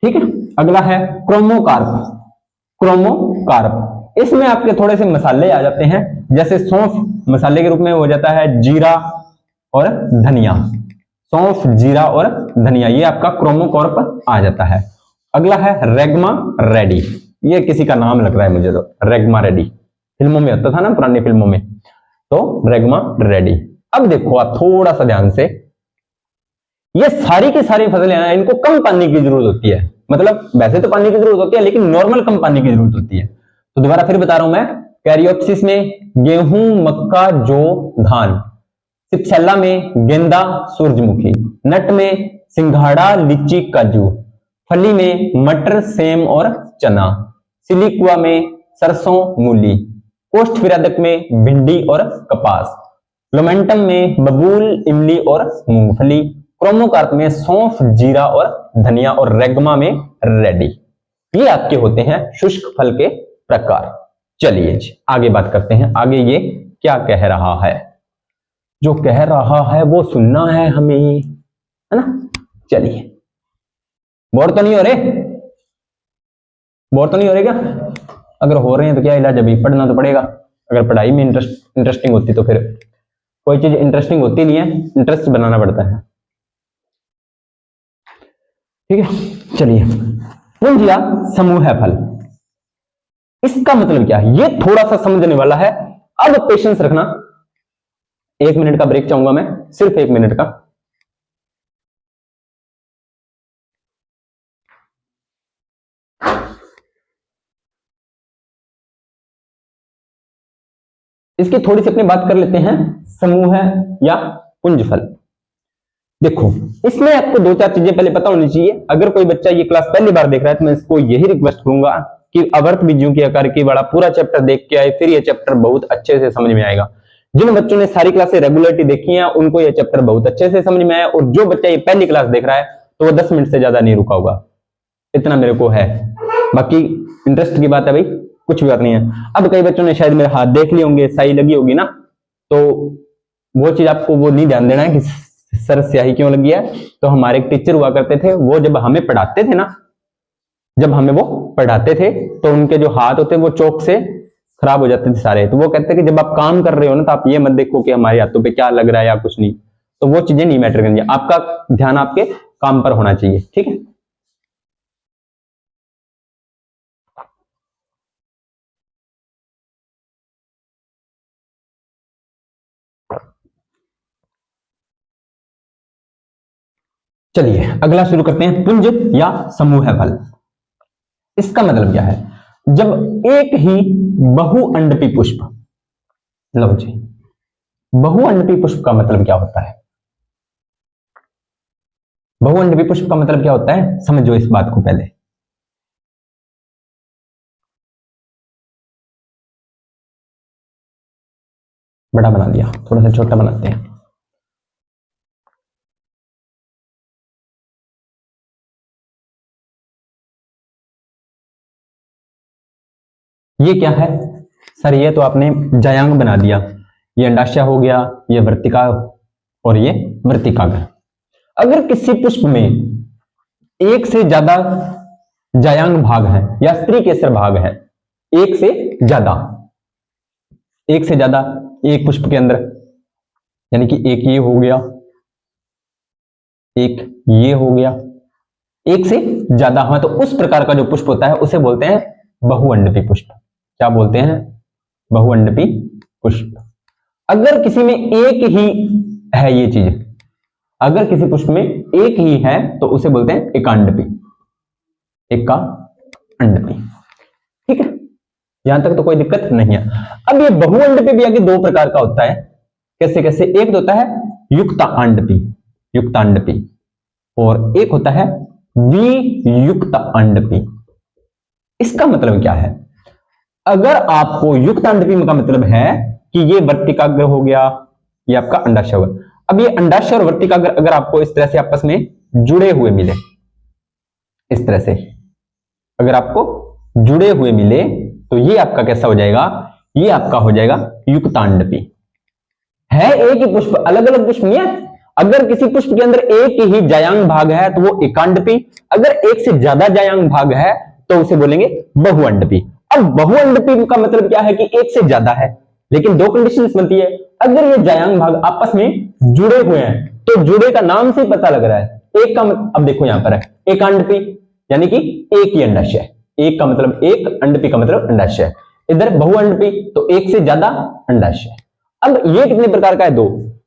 ठीक है। अगला है क्रोमोकार्प। क्रोमोकार्प, इसमें आपके थोड़े से मसाले आ जाते हैं, जैसे सौंफ मसाले के रूप में हो जाता है, जीरा और धनिया। सौंफ, जीरा और धनिया, ये आपका क्रोमोकार्प आ जाता है। अगला है रेगमा रेडी। ये किसी का नाम लग रहा है मुझे, तो रेगमा रेडी फिल्मों में होता था ना, पुरानी फिल्मों में, तो रेगमा रेडी। अब देखो आप थोड़ा सा ध्यान से, ये सारी की सारी फसलें हैं, इनको कम पानी की जरूरत होती है, मतलब वैसे तो पानी की जरूरत होती है लेकिन नॉर्मल कम पानी की जरूरत होती है। तो दोबारा फिर बता रहा हूं मैं, कैरियोप्सिस में गेहूं, मक्का, जौ, धान। सिप्सेला में गेंदा, सूरजमुखी। नट में सिंघाड़ा, लीची, काजू। फली में मटर, सेम और चना। सिलिकुआ में सरसों, मूली। कोष्ठविरादक में भिंडी और कपास। लोमेंटम में बबूल, इमली और मूंगफली। क्रोमोकार्प में सौंफ, जीरा और धनिया। और रेगमा में रेडी। ये आपके होते हैं शुष्क फल के प्रकार। चलिए जी आगे बात करते हैं, आगे ये क्या कह रहा है। जो कह रहा है वो सुनना है हमें, है ना। चलिए, बोर तो नहीं हो रहे? बोर तो नहीं हो रहे क्या? अगर हो रहे हैं तो क्या इलाज, अभी पढ़ना तो पड़ेगा। अगर पढ़ाई में इंटरेस्टिंग होती तो फिर, कोई चीज इंटरेस्टिंग होती नहीं है, इंटरेस्ट बनाना पड़ता है। ठीक है, चलिए। पुंज या समूह है फल, इसका मतलब क्या है, ये थोड़ा सा समझने वाला है। अब पेशेंस रखना, 1 मिनट का ब्रेक चाहूंगा मैं, सिर्फ 1 मिनट का। इसकी थोड़ी सी अपनी बात कर लेते हैं, समूह है या पुंजफल। देखो, इसमें आपको 2-4 चीजें पहले पता होनी चाहिए। अगर कोई बच्चा ये क्लास पहली बार देख रहा है तो मैं इसको यही रिक्वेस्ट करूंगा कि आवर्त बीजों की आकार की वाला पूरा चैप्टर देख के आए, फिर ये चैप्टर बहुत अच्छे से समझ में आएगा। जिन बच्चों ने सारी क्लासें रेगुलरली देखी है उनको ये चैप्टर बहुत अच्छे से समझ में आया, और जो बच्चा ये पहली क्लास देख रहा है तो वो 10 मिनट से ज्यादा नहीं रुका होगा, इतना मेरे को है। बाकी इंटरेस्ट की बात है भाई, कुछ भी बात नहीं है। अब कई बच्चों ने शायद मेरे हाथ देख लिए होंगे, स्याही लगी होगी ना, तो वो चीज आपको वो नहीं ध्यान देना है कि सर स्याही क्यों लगी है। तो हमारे एक टीचर हुआ करते थे, वो जब हमें पढ़ाते थे ना, जब हमें वो पढ़ाते थे तो उनके जो हाथ होते वो चौक से खराब हो जाते थे सारे। तो वो कहते कि जब आप काम कर रहे हो ना तो आप ये मत देखो कि हमारे हाथों पे क्या लग रहा है या कुछ नहीं, तो वो चीजें नहीं मैटर करेंगी, आपका ध्यान आपके काम पर होना चाहिए। ठीक है, चलिए अगला शुरू करते हैं। पुंज या समूह है फल, इसका मतलब क्या है, जब एक ही बहुअंडपी पुष्प, लो जी, बहुअंडपी पुष्प का मतलब क्या होता है? बहुअंडपी पुष्प का मतलब क्या होता है, समझो इस बात को पहले। बड़ा बना दिया, थोड़ा सा छोटा बनाते हैं। ये क्या है सर? ये तो आपने जायांग बना दिया, ये अंडाशय हो गया, ये वर्तिका और ये वर्तिकाग्र। अगर किसी पुष्प में एक से ज्यादा जायांग भाग है या स्त्री केसर भाग है, एक से ज्यादा, एक से ज्यादा एक पुष्प के अंदर, यानी कि एक ये हो गया, एक ये हो गया, एक से ज्यादा हुआ, तो उस प्रकार का जो पुष्प होता है उसे बोलते हैं बहुअंडपी पुष्प। क्या बोलते हैं? बहुअंडपी पुष्प। अगर किसी में एक ही है ये चीज, अगर किसी पुष्प में एक ही है तो उसे बोलते हैं एकांडपी, एक का अंडपी। ठीक है, यहां तक तो कोई दिक्कत नहीं है। अब ये बहुअंडपी भी आगे 2 प्रकार का होता है। कैसे कैसे? एक तो होता है युक्तांडपी, युक्तांडपी, और एक होता है वियुक्त अंडपी। इसका मतलब क्या है? अगर आपको युक्त अंडपी का मतलब है कि ये वर्तिकाग्र हो गया, ये आपका अंडाशय होगा। अब ये अंडाशय और वर्तिकाग्र अगर आपको इस तरह से आपस में जुड़े हुए मिले, इस तरह से अगर आपको जुड़े हुए मिले तो ये आपका कैसा हो जाएगा? ये आपका हो जाएगा युक्तांडपी। है एक ही पुष्प, अलग अलग पुष्प नहीं है। अगर किसी पुष्प के अंदर एक ही जायांग भाग है तो वो एकांडपी, अगर एक से ज्यादा जायांग भाग है तो उसे बोलेंगे बहुअंडपी। अब बहुअंडपी का मतलब क्या है कि एक से ज्यादा है, लेकिन 2 कंडीशंस बनती है। अगर ये जायांग भाग आपस में जुड़े हुए हैं तो जुड़े का नाम से ही पता लग रहा है, एक का अब देखो यहां पर है एकांडपी, यानी कि एक ही अंडाशय, एक का मतलब एक, अंडपी का मतलब अंडाशय। इधर बहुअंडपी तो एक से ज्यादा अंडाशय। अब ये कितने प्रकार का है? दो।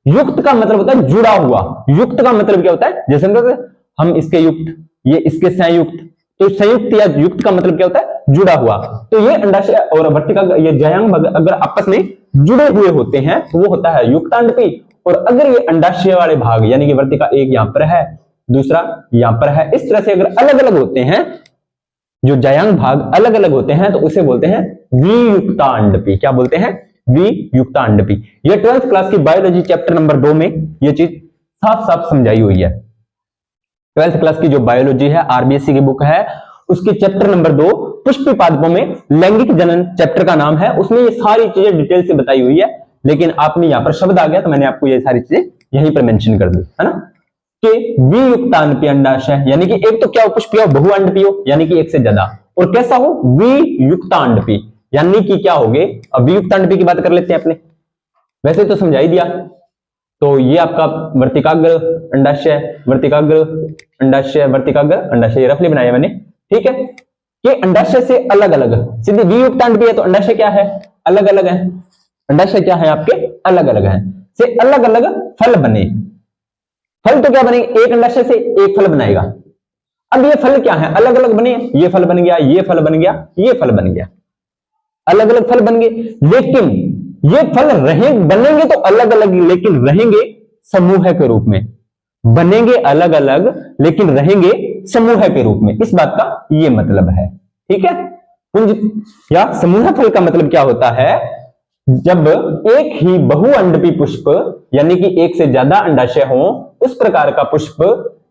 युक्त का मतलब होता है जुड़ा हुआ। युक्त का मतलब क्या होता है? जैसे हम इसके युक्त, ये इसके संयुक्त, तो संयुक्त या युक्त का मतलब क्या होता है? जुड़ा हुआ। तो ये अंडाशय और वर्तिका, ये जयांग भाग अगर आपस में जुड़े हुए होते हैं तो वो होता है युक्तांडपी। और अगर ये अंडाशय वाले भाग यानी कि वर्तिका एक यहां पर है, दूसरा यहां पर है, इस तरह से अगर अलग अलग होते हैं, जो जयांग भाग अलग अलग होते हैं, तो उसे बोलते हैं वियुक्तांडपी। क्या बोलते हैं? वियुक्तांडपी। ये 12th क्लास की बायोलॉजी चैप्टर नंबर 2 में ये चीज साफ साफ समझाई हुई है। 12th क्लास की जो बायोलॉजी है, आरबीएससी की बुक है, उसके चैप्टर नंबर 2 पुष्पी पादपों में लैंगिक जनन चैप्टर का नाम है, उसमें ये सारी चीजें डिटेल से बताई हुई है। लेकिन आपने यहां पर शब्द आ गया तो मैंने आपको ये सारी चीजें यहीं पर मेंशन कर दी, है ना, कि वियुक्तांडपी अंडाशय यानी कि एक तो क्या हो? पुष्पीय हो, बहुअंडपी हो यानी कि एक से ज्यादा, और कैसा हो? वियुक्तांडपी यानी कि क्या हो गए? अब वियुक्तांडपी की बात कर लेते हैं अपने, वैसे तो समझा ही दिया। तो ये आपका वर्तिकाग्र अंडाशय, वर्तिकाग्र अंडाशय, वर्तिकाग्र अंडाशय, रफली बनाया मैंने, ठीक है। ये अंडाशय से अलग अलग, सीधी वियुक्तांडपी है तो अंडाशय क्या है? अलग अलग है। अंडाशय क्या है आपके? अलग अलग है, से अलग अलग फल बने। फल तो क्या बनेंगे? एक अंडाशय से एक फल बनाएगा। अब ये फल क्या है? अलग अलग बने, ये फल बन गया, ये फल बन गया, ये फल बन गया, अलग अलग फल बन गए। लेकिन ये फल बनेंगे तो अलग अलग, लेकिन रहेंगे समूह के रूप में। बनेंगे अलग अलग लेकिन रहेंगे समूह के रूप में, इस बात का ये मतलब है, ठीक है। पुंज या समूह फल का मतलब क्या होता है? जब एक ही बहुअंडपी पुष्प यानी कि एक से ज्यादा अंडाशय हो, उस प्रकार का पुष्प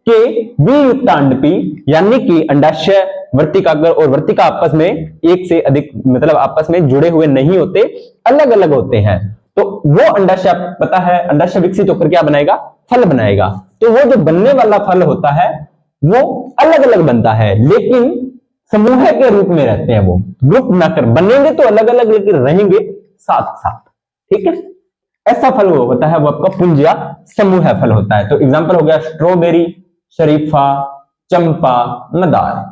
के वियुक्तांडपी यानी कि अंडाशय, वर्तिकाग्र और वर्तिका आपस में एक से अधिक मतलब आपस में जुड़े हुए नहीं होते, अलग अलग होते हैं, तो वो अंडाशय पता है, अंडाशय विकसित होकर क्या बनाएगा? फल बनाएगा। तो वो जो बनने वाला फल होता है वो अलग अलग बनता है, लेकिन समूह के रूप में रहते हैं। वो ग्रुप ना कर बनेंगे तो अलग अलग, लेकिन रहेंगे साथ साथ, ठीक है। ऐसा फल वो होता है, वो आपका पुंज या समूह फल होता है। तो एग्जांपल हो गया स्ट्रॉबेरी, शरीफा, चंपा, मदार।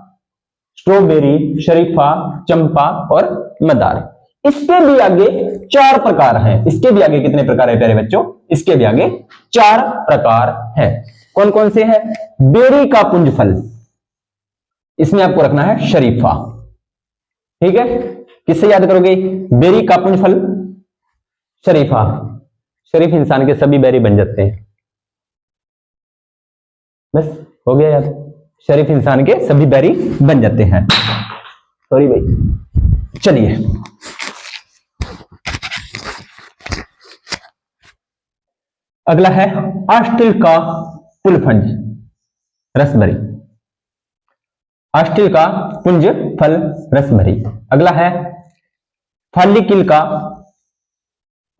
स्ट्रॉबेरी, शरीफा, चंपा और मदार। इसके भी आगे 4 प्रकार हैं। इसके भी आगे कितने प्रकार है प्यारे बच्चों? इसके भी आगे 4 प्रकार हैं। कौन कौन से हैं? बेरी का पुंज फल, इसमें आपको रखना है शरीफा, ठीक है। किससे याद करोगे? बेरी का पुंज फल शरीफा। शरीफ इंसान के सभी बेरी बन जाते हैं, बस हो गया याद। शरीफ इंसान के सभी बेरी बन जाते हैं। सॉरी भाई, चलिए अगला है आस्टिल का पुंज रसभरी। आस्टिल का पुंज फल रसभरी। अगला है फाल्लिकिल का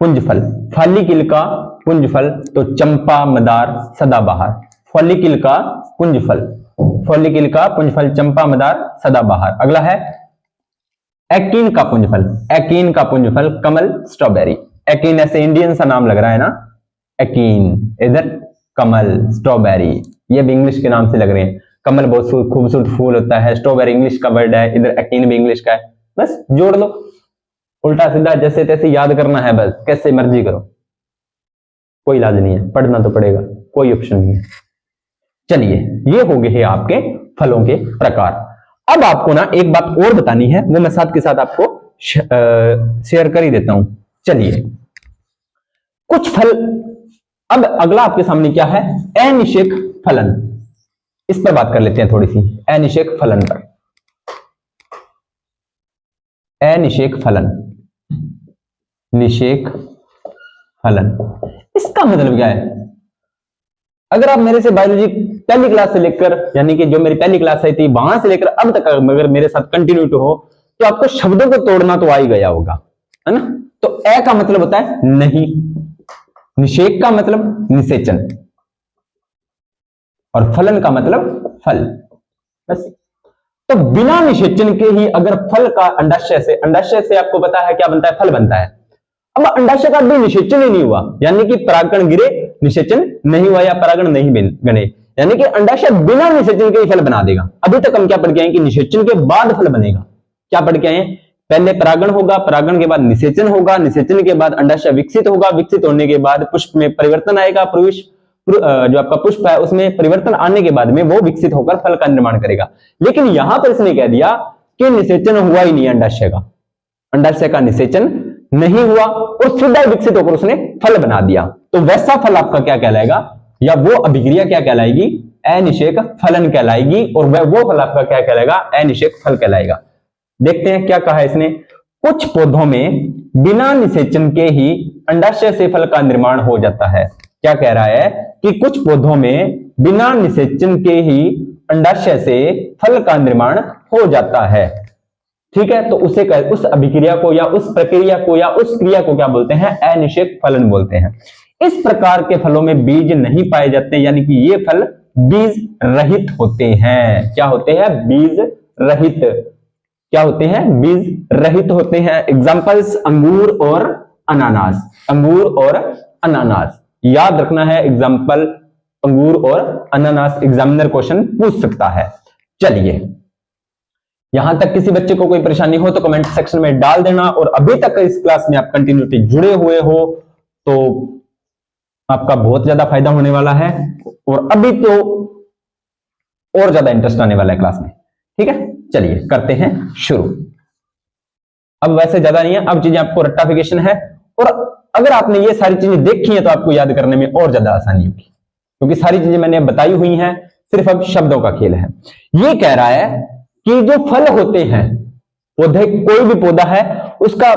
पुंज फल। फाल्लिकिल का पुंज फल तो चंपा, मदार, सदाबहार। फॉलिकिल का पुंज फल, फॉलिकिल का पुंज फल चंपा, मदार, सदाबहार। अगला है एकीन का पुंज फल। एकीन का पुंज फल कमल, स्ट्रॉबेरी। एकीन ऐसे इंडियन सा नाम लग रहा है ना, एकीन। इधर कमल, स्ट्रॉबेरी, ये भी इंग्लिश के नाम से लग रहे हैं। कमल बहुत खूबसूरत फूल होता है, स्ट्रॉबेरी इंग्लिश का वर्ड है, इधर एकीन भी इंग्लिश का है, बस जोड़ लो। उल्टा सीधा जैसे तैसे याद करना है, बस कैसे मर्जी करो, कोई इलाज नहीं है, पढ़ना तो पड़ेगा, कोई ऑप्शन नहीं है। चलिए ये हो गए हैं आपके फलों के प्रकार। अब आपको ना एक बात और बतानी है, वो मैं साथ के साथ आपको शेयर कर ही देता हूं। चलिए कुछ फल, अब अगला आपके सामने क्या है? अनिषेक फलन, इस पर बात कर लेते हैं थोड़ी सी। अनिषेक फलन पर, अनिषेक फलन, निषेक फलन, इसका मतलब क्या है? अगर आप मेरे से बायोलॉजी पहली क्लास से लेकर, यानी कि जो मेरी पहली क्लास आई थी वहां से लेकर अब तक अगर मेरे साथ कंटिन्यू हो तो आपको शब्दों को तोड़ना तो आ ही गया होगा, है ना। तो ए का मतलब होता है नहीं, निषेक का मतलब निषेचन, और फलन का मतलब फल, बस। तो बिना निषेचन के ही अगर फल का अंडाशय से आपको पता है क्या बनता है? फल बनता है। अब अंडाशय का भी निषेचन ही नहीं हुआ, यानी कि परागकण गिरे, निषेचन नहीं हुआ या परागण नहीं बने, यानी कि अंडाशय बिना निषेचन के ही फल बना देगा। अभी तक हम क्या पढ़ गए हैं कि निषेचन के बाद फल बनेगा, क्या पढ़ के आए हैं? पहले परागण होगा, परागण के बाद निषेचन होगा, निषेचन के बाद अंडाशय विकसित होगा, विकसित होने के बाद पुष्प में परिवर्तन आएगा, जो आपका पुष्प है उसमें परिवर्तन आने के बाद में वो विकसित होकर फल का निर्माण करेगा। लेकिन यहां पर इसने कह दिया कि निषेचन हुआ ही नहीं अंडाशय का, अंडाशय का निषेचन नहीं हुआ और सीधा विकसित होकर उसने फल बना दिया। तो वैसा फल आपका क्या कहलाएगा, या वो अभिक्रिया क्या कहलाएगी? अनिषेक फलन कहलाएगी। और वह वो फल आपका क्या कहलाएगा? अनिषेक फल कहलाएगा। देखते हैं क्या कहा है इसने। कुछ पौधों में बिना निषेचन के ही अंडाशय से फल का निर्माण हो जाता है। क्या कह रहा है कि कुछ पौधों में बिना निषेचन के ही अंडाशय से फल का निर्माण हो जाता है। ठीक है, तो उसे उस अभिक्रिया को या उस प्रक्रिया को या उस क्रिया को क्या बोलते हैं? अनिषेक फलन बोलते हैं। इस प्रकार के फलों में बीज नहीं पाए जाते, यानी कि ये फल बीज रहित होते हैं। क्या होते हैं? बीज रहित। क्या होते हैं? बीज रहित होते हैं। एग्जांपल्स अंगूर और अनानास। अंगूर और अनानास याद रखना है। एग्जांपल अंगूर और अनानास एग्जामिनर क्वेश्चन पूछ सकता है। चलिए, यहां तक किसी बच्चे को कोई परेशानी हो तो कमेंट सेक्शन में डाल देना। और अभी तक इस क्लास में आप कंटिन्यूटी जुड़े हुए हो तो आपका बहुत ज्यादा फायदा होने वाला है, और अभी तो और ज्यादा इंटरेस्ट आने वाला है क्लास में। ठीक है, चलिए करते हैं शुरू। अब वैसे ज्यादा नहीं है, अब चीजें आपको रट्टाफिकेशन है, और अगर आपने ये सारी चीजें देखी हैं तो आपको याद करने में और ज्यादा आसानी होगी, क्योंकि सारी चीजें मैंने बताई हुई हैं, सिर्फ अब शब्दों का खेल है। ये कह रहा है कि जो फल होते हैं पौधे, कोई भी पौधा है उसका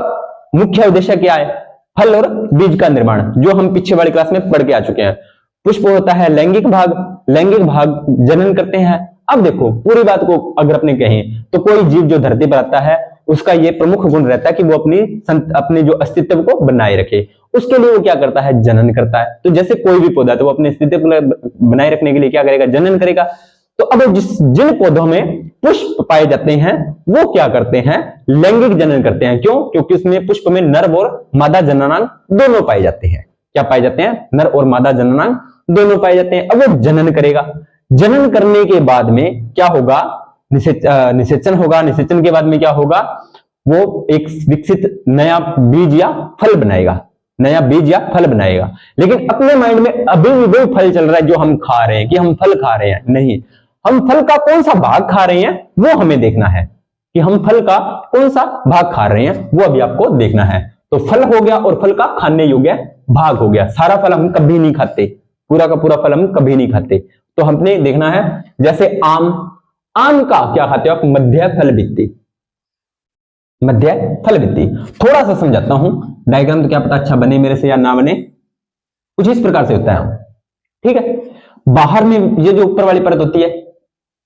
मुख्य उद्देश्य क्या है? फल और बीज का निर्माण, जो हम पीछे वाली क्लास में पढ़ के आ चुके हैं। पुष्प होता है लैंगिक भाग, लैंगिक भाग जनन करते हैं। अब देखो, पूरी बात को अगर अपने कहें तो कोई जीव जो धरती पर आता है उसका ये प्रमुख गुण रहता है कि वो अपने जो अस्तित्व को बनाए रखे। उसके लिए वो क्या करता है? जनन करता है। तो जैसे कोई भी पौधा, तो वो अपने अस्तित्व को बनाए रखने के लिए क्या करेगा? जनन करेगा। तो अब जिन पौधों में पुष्प पाए जाते हैं वो क्या करते हैं? लैंगिक जनन करते हैं। क्यों? क्योंकि उसमें पुष्प में नर और मादा जननांग दोनों पाए जाते हैं। क्या पाए जाते हैं? नर और मादा जननांग दोनों पाए जाते हैं। अब वो जनन करेगा। जनन करने के बाद में क्या होगा? निषेचन होगा। निषेचन के बाद में क्या होगा? वो एक विकसित नया बीज या फल बनाएगा, नया बीज या फल बनाएगा। लेकिन अपने माइंड में अभी भी वो फल चल रहा है जो हम खा रहे हैं, कि हम फल खा रहे हैं। नहीं, हम फल का कौन सा भाग खा रहे हैं वो हमें देखना है, कि हम फल का कौन सा भाग खा रहे हैं वो अभी आपको देखना है। तो फल हो गया और फल का खाने योग्य भाग हो गया। सारा फल हम कभी नहीं खाते, पूरा का पूरा फल हम कभी नहीं खाते। तो हमने देखना है, जैसे आम, आम का क्या खाते हो आप? मध्य फल भित्ति, मध्य फल भित्ति। थोड़ा सा समझाता हूं, डायग्राम तो क्या पता अच्छा बने मेरे से या ना बने। कुछ इस प्रकार से होता है, ठीक है। बाहर में ये जो ऊपर वाली परत होती है,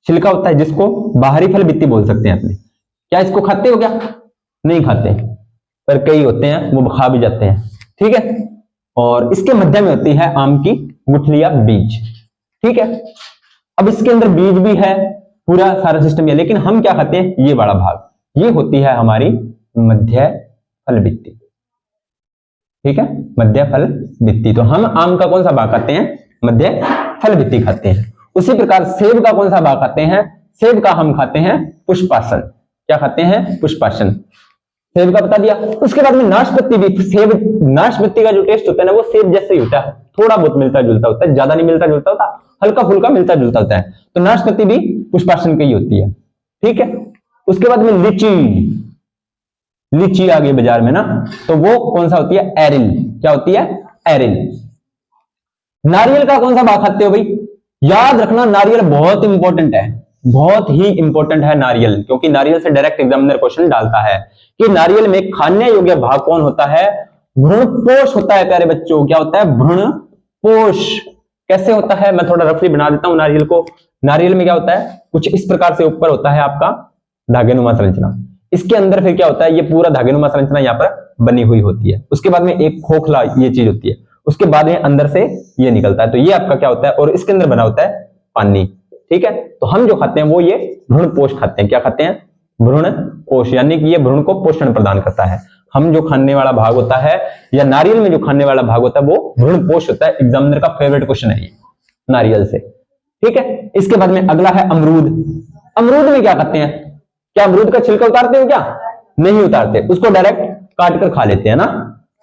छिलका होता है, जिसको बाहरी फल भित्ति बोल सकते हैं अपने। क्या इसको खाते हो? क्या नहीं खाते, पर कई होते हैं वो खा भी जाते हैं, ठीक है। और इसके मध्य में होती है आम की गुठली या बीज, ठीक है। अब इसके अंदर बीज भी है, पूरा सारा सिस्टम है, लेकिन हम क्या खाते हैं? ये बड़ा भाग, ये होती है हमारी मध्य फल भित्ति, ठीक है, मध्य फल भित्ति। तो हम आम का कौन सा भाग खाते हैं? मध्य फल भित्ति खाते हैं। उसी प्रकार सेब का कौन सा भाग खाते हैं? सेब का हम खाते हैं पुष्पासन। क्या खाते हैं? पुष्पासन। सेब का बता दिया। उसके बाद में नाशपाती भी, सेब नाशपाती का जो टेस्ट होता है ना, वो सेब जैसे ही होता है, थोड़ा बहुत मिलता जुलता होता है, ज्यादा नहीं मिलता जुलता होता, हल्का फुल्का मिलता जुलता होता है। तो नाशपाती भी पुष्पासन की ही होती है, ठीक है। उसके बाद में लीची, लीची आ गई बाजार में ना, तो वो कौन सा होती है? एरिल। क्या होती है? एरिल। नारियल का कौन सा भाग खाते हो भाई? याद रखना, नारियल बहुत इंपॉर्टेंट है, बहुत ही इंपॉर्टेंट है नारियल, क्योंकि नारियल से डायरेक्ट एग्जामिनर क्वेश्चन डालता है कि नारियल में खाने योग्य भाग कौन होता है? भ्रूणपोष होता है प्यारे बच्चों। क्या होता है? भ्रूणपोष। कैसे होता है? मैं थोड़ा रफली बना देता हूं नारियल को। नारियल में क्या होता है? कुछ इस प्रकार से ऊपर होता है आपका धागेनुमा संरचना, इसके अंदर फिर क्या होता है? ये पूरा धागेनुमा संरचना यहाँ पर बनी हुई होती है। उसके बाद में एक खोखला ये चीज होती है, उसके बाद में अंदर से ये निकलता है, तो ये आपका क्या होता है? और इसके अंदर बना होता है पानी, ठीक है। तो हम जो खाते हैं वो ये भ्रूणपोष खाते हैं। क्या खाते हैं? भ्रूणपोष, यानी कि ये भ्रूण को पोषण प्रदान करता है। हम जो खाने वाला भाग होता है, या नारियल में जो खाने वाला भाग होता है, वो भ्रूणपोष होता है। एग्जामिनर का फेवरेट क्वेश्चन है ये नारियल से, ठीक है। इसके बाद में अगला है अमरूद। अमरूद में क्या खाते हैं? क्या अमरूद का छिलका उतारते हो क्या? नहीं उतारते, उसको डायरेक्ट काट कर खा लेते हैं ना।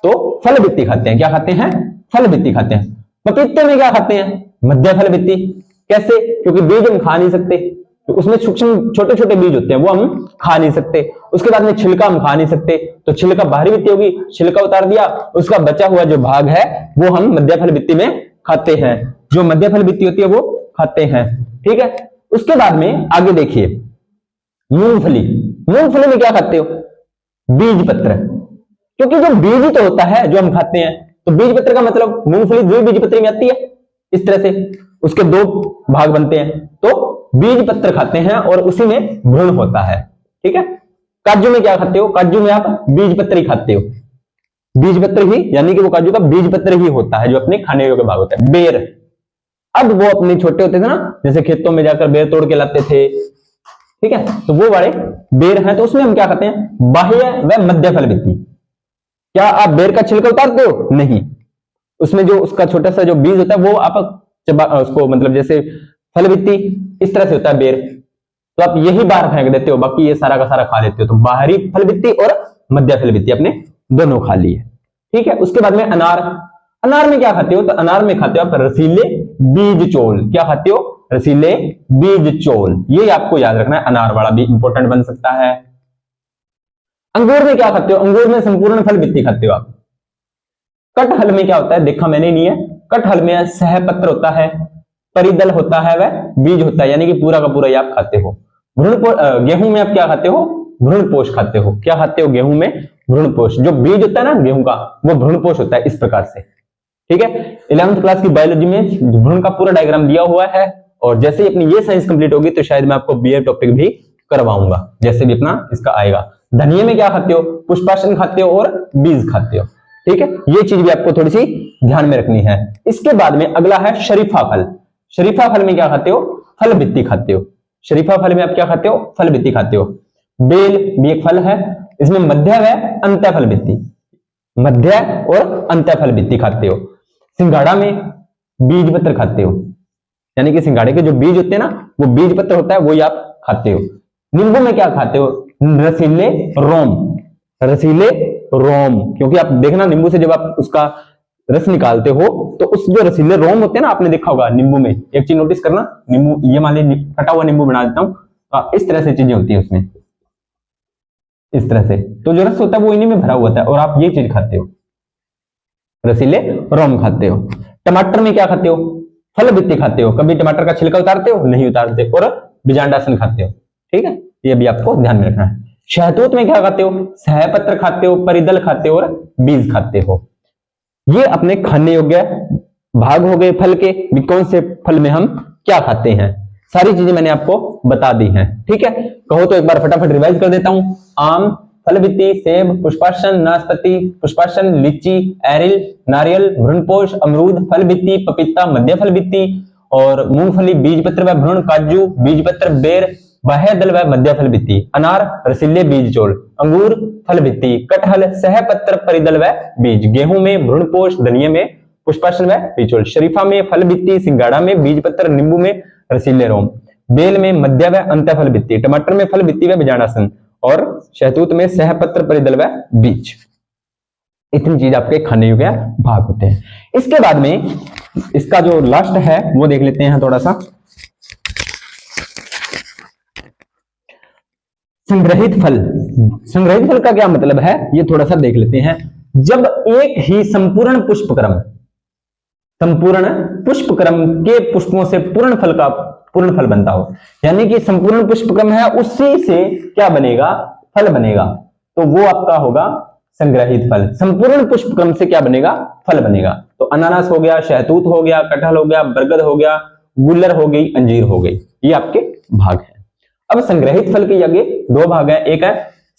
तो फल भित्ति खाते हैं। क्या खाते हैं? फल भित्ति खाते हैं। पपीते में क्या खाते हैं? मध्य फल भित्ति। कैसे? क्योंकि बीज हम खा नहीं सकते, तो उसमें सूक्ष्म छोटे छोटे बीज होते हैं, वो हम खा नहीं सकते। उसके बाद में छिलका हम खा नहीं सकते, तो छिलका बाहरी भित्ति होगी, छिलका उतार दिया, उसका बचा हुआ जो भाग है वो हम मध्य फल भित्ति में खाते हैं। जो मध्य फल भित्ति होती है वो खाते हैं। ठीक है, उसके बाद में आगे देखिए, मूंगफली। मूंगफली में क्या खाते हो? बीज पत्र। क्योंकि जो बीज ही तो होता है जो हम खाते हैं, तो बीज पत्र का मतलब मूंगफली द्विबीजपत्री में आती है। इस तरह से उसके दो भाग बनते हैं, तो बीज पत्र खाते हैं और उसी में भ्रूण होता है। ठीक है, काजू में क्या खाते हो? काजू में आप बीज पत्र ही खाते हो, बीज पत्र ही, यानी कि वो काजू का बीज पत्र ही होता है जो अपने खाने योग्य भाग होता है। बेर, अब वो अपने छोटे होते थे ना, जैसे खेतों में जाकर बेर तोड़ के लाते थे, ठीक है, तो वो वाले बेर हैं, तो उसमें हम क्या खाते हैं? बाह्य व मध्य फल भित्ति। क्या आप बेर का छिलका उतारते हो? नहीं, उसमें जो उसका छोटा सा जो बीज होता है वो आप उसको मतलब जैसे फल भित्ति इस तरह से होता है बेर, तो आप यही बाहर फेंक देते हो, बाकी ये सारा का सारा खा लेते हो। तो बाहरी फल भित्ति और मध्य फल भित्ति अपने दोनों खा लिए। ठीक है, उसके बाद में अनार। अनार में क्या खाते हो? तो अनार में खाते हो आप रसीले बीज चोल। क्या खाते हो? रसीले बीज चोल। ये आपको याद रखना है, अनार वाला भी इंपॉर्टेंट बन सकता है। अंगूर में क्या खाते हो? अंगूर में संपूर्ण फल भित्ति खाते हो आप। कटहल में क्या होता है? देखा मैंने नहीं है। कटहल में सहपत्र होता है, परिदल होता है, वह बीज होता है, यानी कि पूरा का पूरा ही आप खाते हो। गेहूं में आप क्या खाते हो? भ्रूणपोष खाते हो। क्या खाते हो? गेहूं में भ्रूणपोष। जो बीज होता है ना गेहूं का, वो भ्रूणपोष होता है इस प्रकार से। ठीक है, 11th क्लास की बायोलॉजी में भ्रूण का पूरा डायग्राम दिया हुआ है, और जैसे ही अपनी ये साइंस कंप्लीट होगी तो शायद मैं आपको बीए टॉपिक भी करवाऊंगा, जैसे भी अपना इसका आएगा। धनिये में क्या खाते हो? पुष्पासन खाते हो और बीज खाते हो। ठीक है, ये चीज भी आपको थोड़ी सी ध्यान में रखनी है। इसके बाद में अगला है शरीफा फल। शरीफा फल में क्या खाते हो? फल भित्ति खाते हो। शरीफा फल में आप क्या खाते हो? फल भित्ति खाते हो। बेल भी एक फल है, इसमें मध्य व अंत्य फल भित्ति, मध्य और अंत्य फल भित्ति खाते हो। सिंघाड़ा में बीज पत्र खाते हो, यानी कि सिंघाड़े के जो बीज होते हैं ना, वो बीज पत्र होता है, वो आप खाते हो। नींबू में क्या खाते हो? रसीले रोम। रसीले रोम, क्योंकि आप देखना नींबू से जब आप उसका रस निकालते हो तो उस जो रसीले रोम होते हैं ना, आपने देखा होगा नींबू में। एक चीज नोटिस करना, नींबू, ये मान लीजिए कटा हुआ नींबू बना देता हूं, तो इस तरह से चीजें होती है उसमें, इस तरह से, तो जो रस होता है वो इन्हीं में भरा हुआ होता है, और आप ये चीज खाते हो, रसीले रोम खाते हो। टमाटर में क्या खाते हो? फल भित्ति खाते हो। कभी टमाटर का छिलका उतारते हो? नहीं उतारते, और बीजांडासन खाते हो। ठीक है, ये भी आपको ध्यान में रखना है। शहतूत में क्या खाते हो? सहपत्र खाते हो, परिदल खाते हो और बीज खाते हो। ये अपने खाने योग्य भाग हो गए फल के। कौन से फल में हम क्या खाते हैं, सारी चीजें मैंने आपको बता दी हैं। ठीक है, कहो तो एक बार फटाफट रिवाइज कर देता हूं। आम, फल भित्ति, सेब, पुष्पासन, नाशपाती, पुष्पासन, लीची, एरिल, नारियल, भ्रूणपोष, अमरूद, फल भित्ति, पपीता, मध्य फल भित्ति, और मूंगफली बीज पत्र व भ्रूण, काजू बीज पत्र, बेर बाह्य दल व मध्य फल भित्ति, अनार रसीले बीज चोल, अंगूर फल भित्ति, कटहल सहपत्र परिदल व बीज, गेहूं में भ्रूणपोष, धनिये में पुष्पासन व बीज चोल, शरीफा में फल भित्ति, सिंघाड़ा में बीज पत्र, नींबू में रसीले रोम, बेल में मध्य व अंत्य फल भित्ति, टमाटर में फल भित्ति व बीजांडासन, और शहतूत में सहपत्र परिदल व बीज। इतनी चीज आपके खाने योग्य भाग होते हैं। इसके बाद में इसका जो लास्ट है वो देख लेते हैं थोड़ा सा। संग्रहित फल। संग्रहित फल का क्या मतलब है ये थोड़ा सा देख लेते हैं। जब एक ही संपूर्ण पुष्पक्रम के पुष्पों से पूर्ण फल बनता हो, यानी कि संपूर्ण पुष्पक्रम है उसी से क्या बनेगा? फल बनेगा, तो वो आपका होगा संग्रहित फल। संपूर्ण पुष्पक्रम से क्या बनेगा? फल बनेगा। तो अनानास हो गया, शहतूत हो गया, कटहल हो गया, बरगद हो गया, गुल्लर हो गई, अंजीर हो गई, ये आपके भाग है। अब संग्रहित फल के आगे दो भाग है, एक है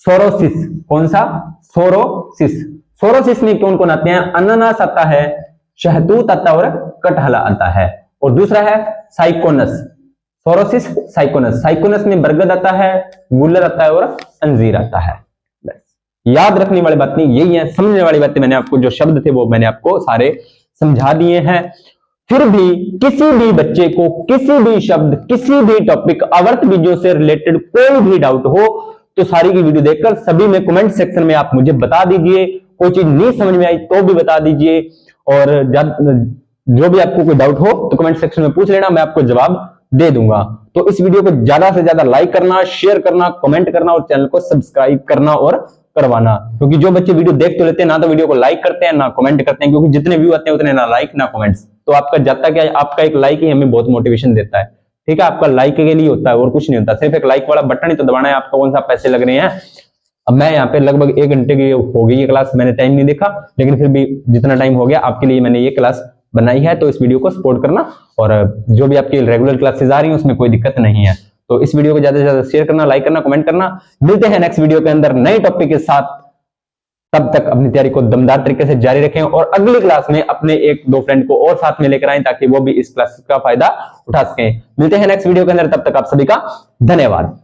सोरोसिस। कौन सा? सोरोसिस। सोरोसिस में कौन कौन आते हैं? अनानास आता है, शहतूत आता है और कटहल आता है। और दूसरा है साइकोनस, सोरोसिस साइकोनस। साइकोनस में बरगद आता है, गुल्लर आता है और अंजीर आता है। बस याद रखने वाली बात नहीं, यही है, समझने वाली बातें मैंने आपको, जो शब्द थे वो मैंने आपको सारे समझा दिए हैं। फिर भी किसी भी बच्चे को किसी भी शब्द, किसी भी टॉपिक, आवर्त बीजों से रिलेटेड कोई भी डाउट हो तो सारी की वीडियो देखकर सभी में कमेंट सेक्शन में आप मुझे बता दीजिए। कोई चीज नहीं समझ में आई तो भी बता दीजिए, और जो भी आपको कोई डाउट हो तो कमेंट सेक्शन में पूछ लेना, मैं आपको जवाब दे दूंगा। तो इस वीडियो को ज्यादा से ज्यादा लाइक करना, शेयर करना, कमेंट करना और चैनल को सब्सक्राइब करना और करवाना, क्योंकि जो बच्चे वीडियो देख तो लेते हैं ना तो वीडियो को लाइक करते हैं ना कमेंट करते हैं, क्योंकि जितने व्यू आते हैं उतने ना लाइक ना कमेंट्स। तो आपका जाता क्या है, आपका एक लाइक ही हमें बहुत मोटिवेशन देता है। ठीक है, आपका लाइक के लिए होता है और कुछ नहीं होता, सिर्फ एक लाइक वाला बटन ही तो दबाना है। आपका कौन सा पैसे लग रहे हैं। अब मैं यहाँ पे लगभग 1 घंटे की हो गई ये क्लास, मैंने टाइम नहीं देखा, लेकिन फिर भी जितना टाइम हो गया आपके लिए मैंने ये क्लास बनाई है। तो इस वीडियो को सपोर्ट करना, और जो भी आपकी रेगुलर क्लासेस आ रही हैं उसमें कोई दिक्कत नहीं है। तो इस वीडियो को ज्यादा से ज्यादा शेयर करना, लाइक करना, कमेंट करना। मिलते हैं नेक्स्ट वीडियो के अंदर नए टॉपिक के साथ। तब तक अपनी तैयारी को दमदार तरीके से जारी रखें और अगली क्लास में अपने 1-2 फ्रेंड को और साथ में लेकर आएं ताकि वो भी इस क्लास का फायदा उठा सकें। मिलते हैं नेक्स्ट वीडियो के अंदर, तब तक आप सभी का धन्यवाद।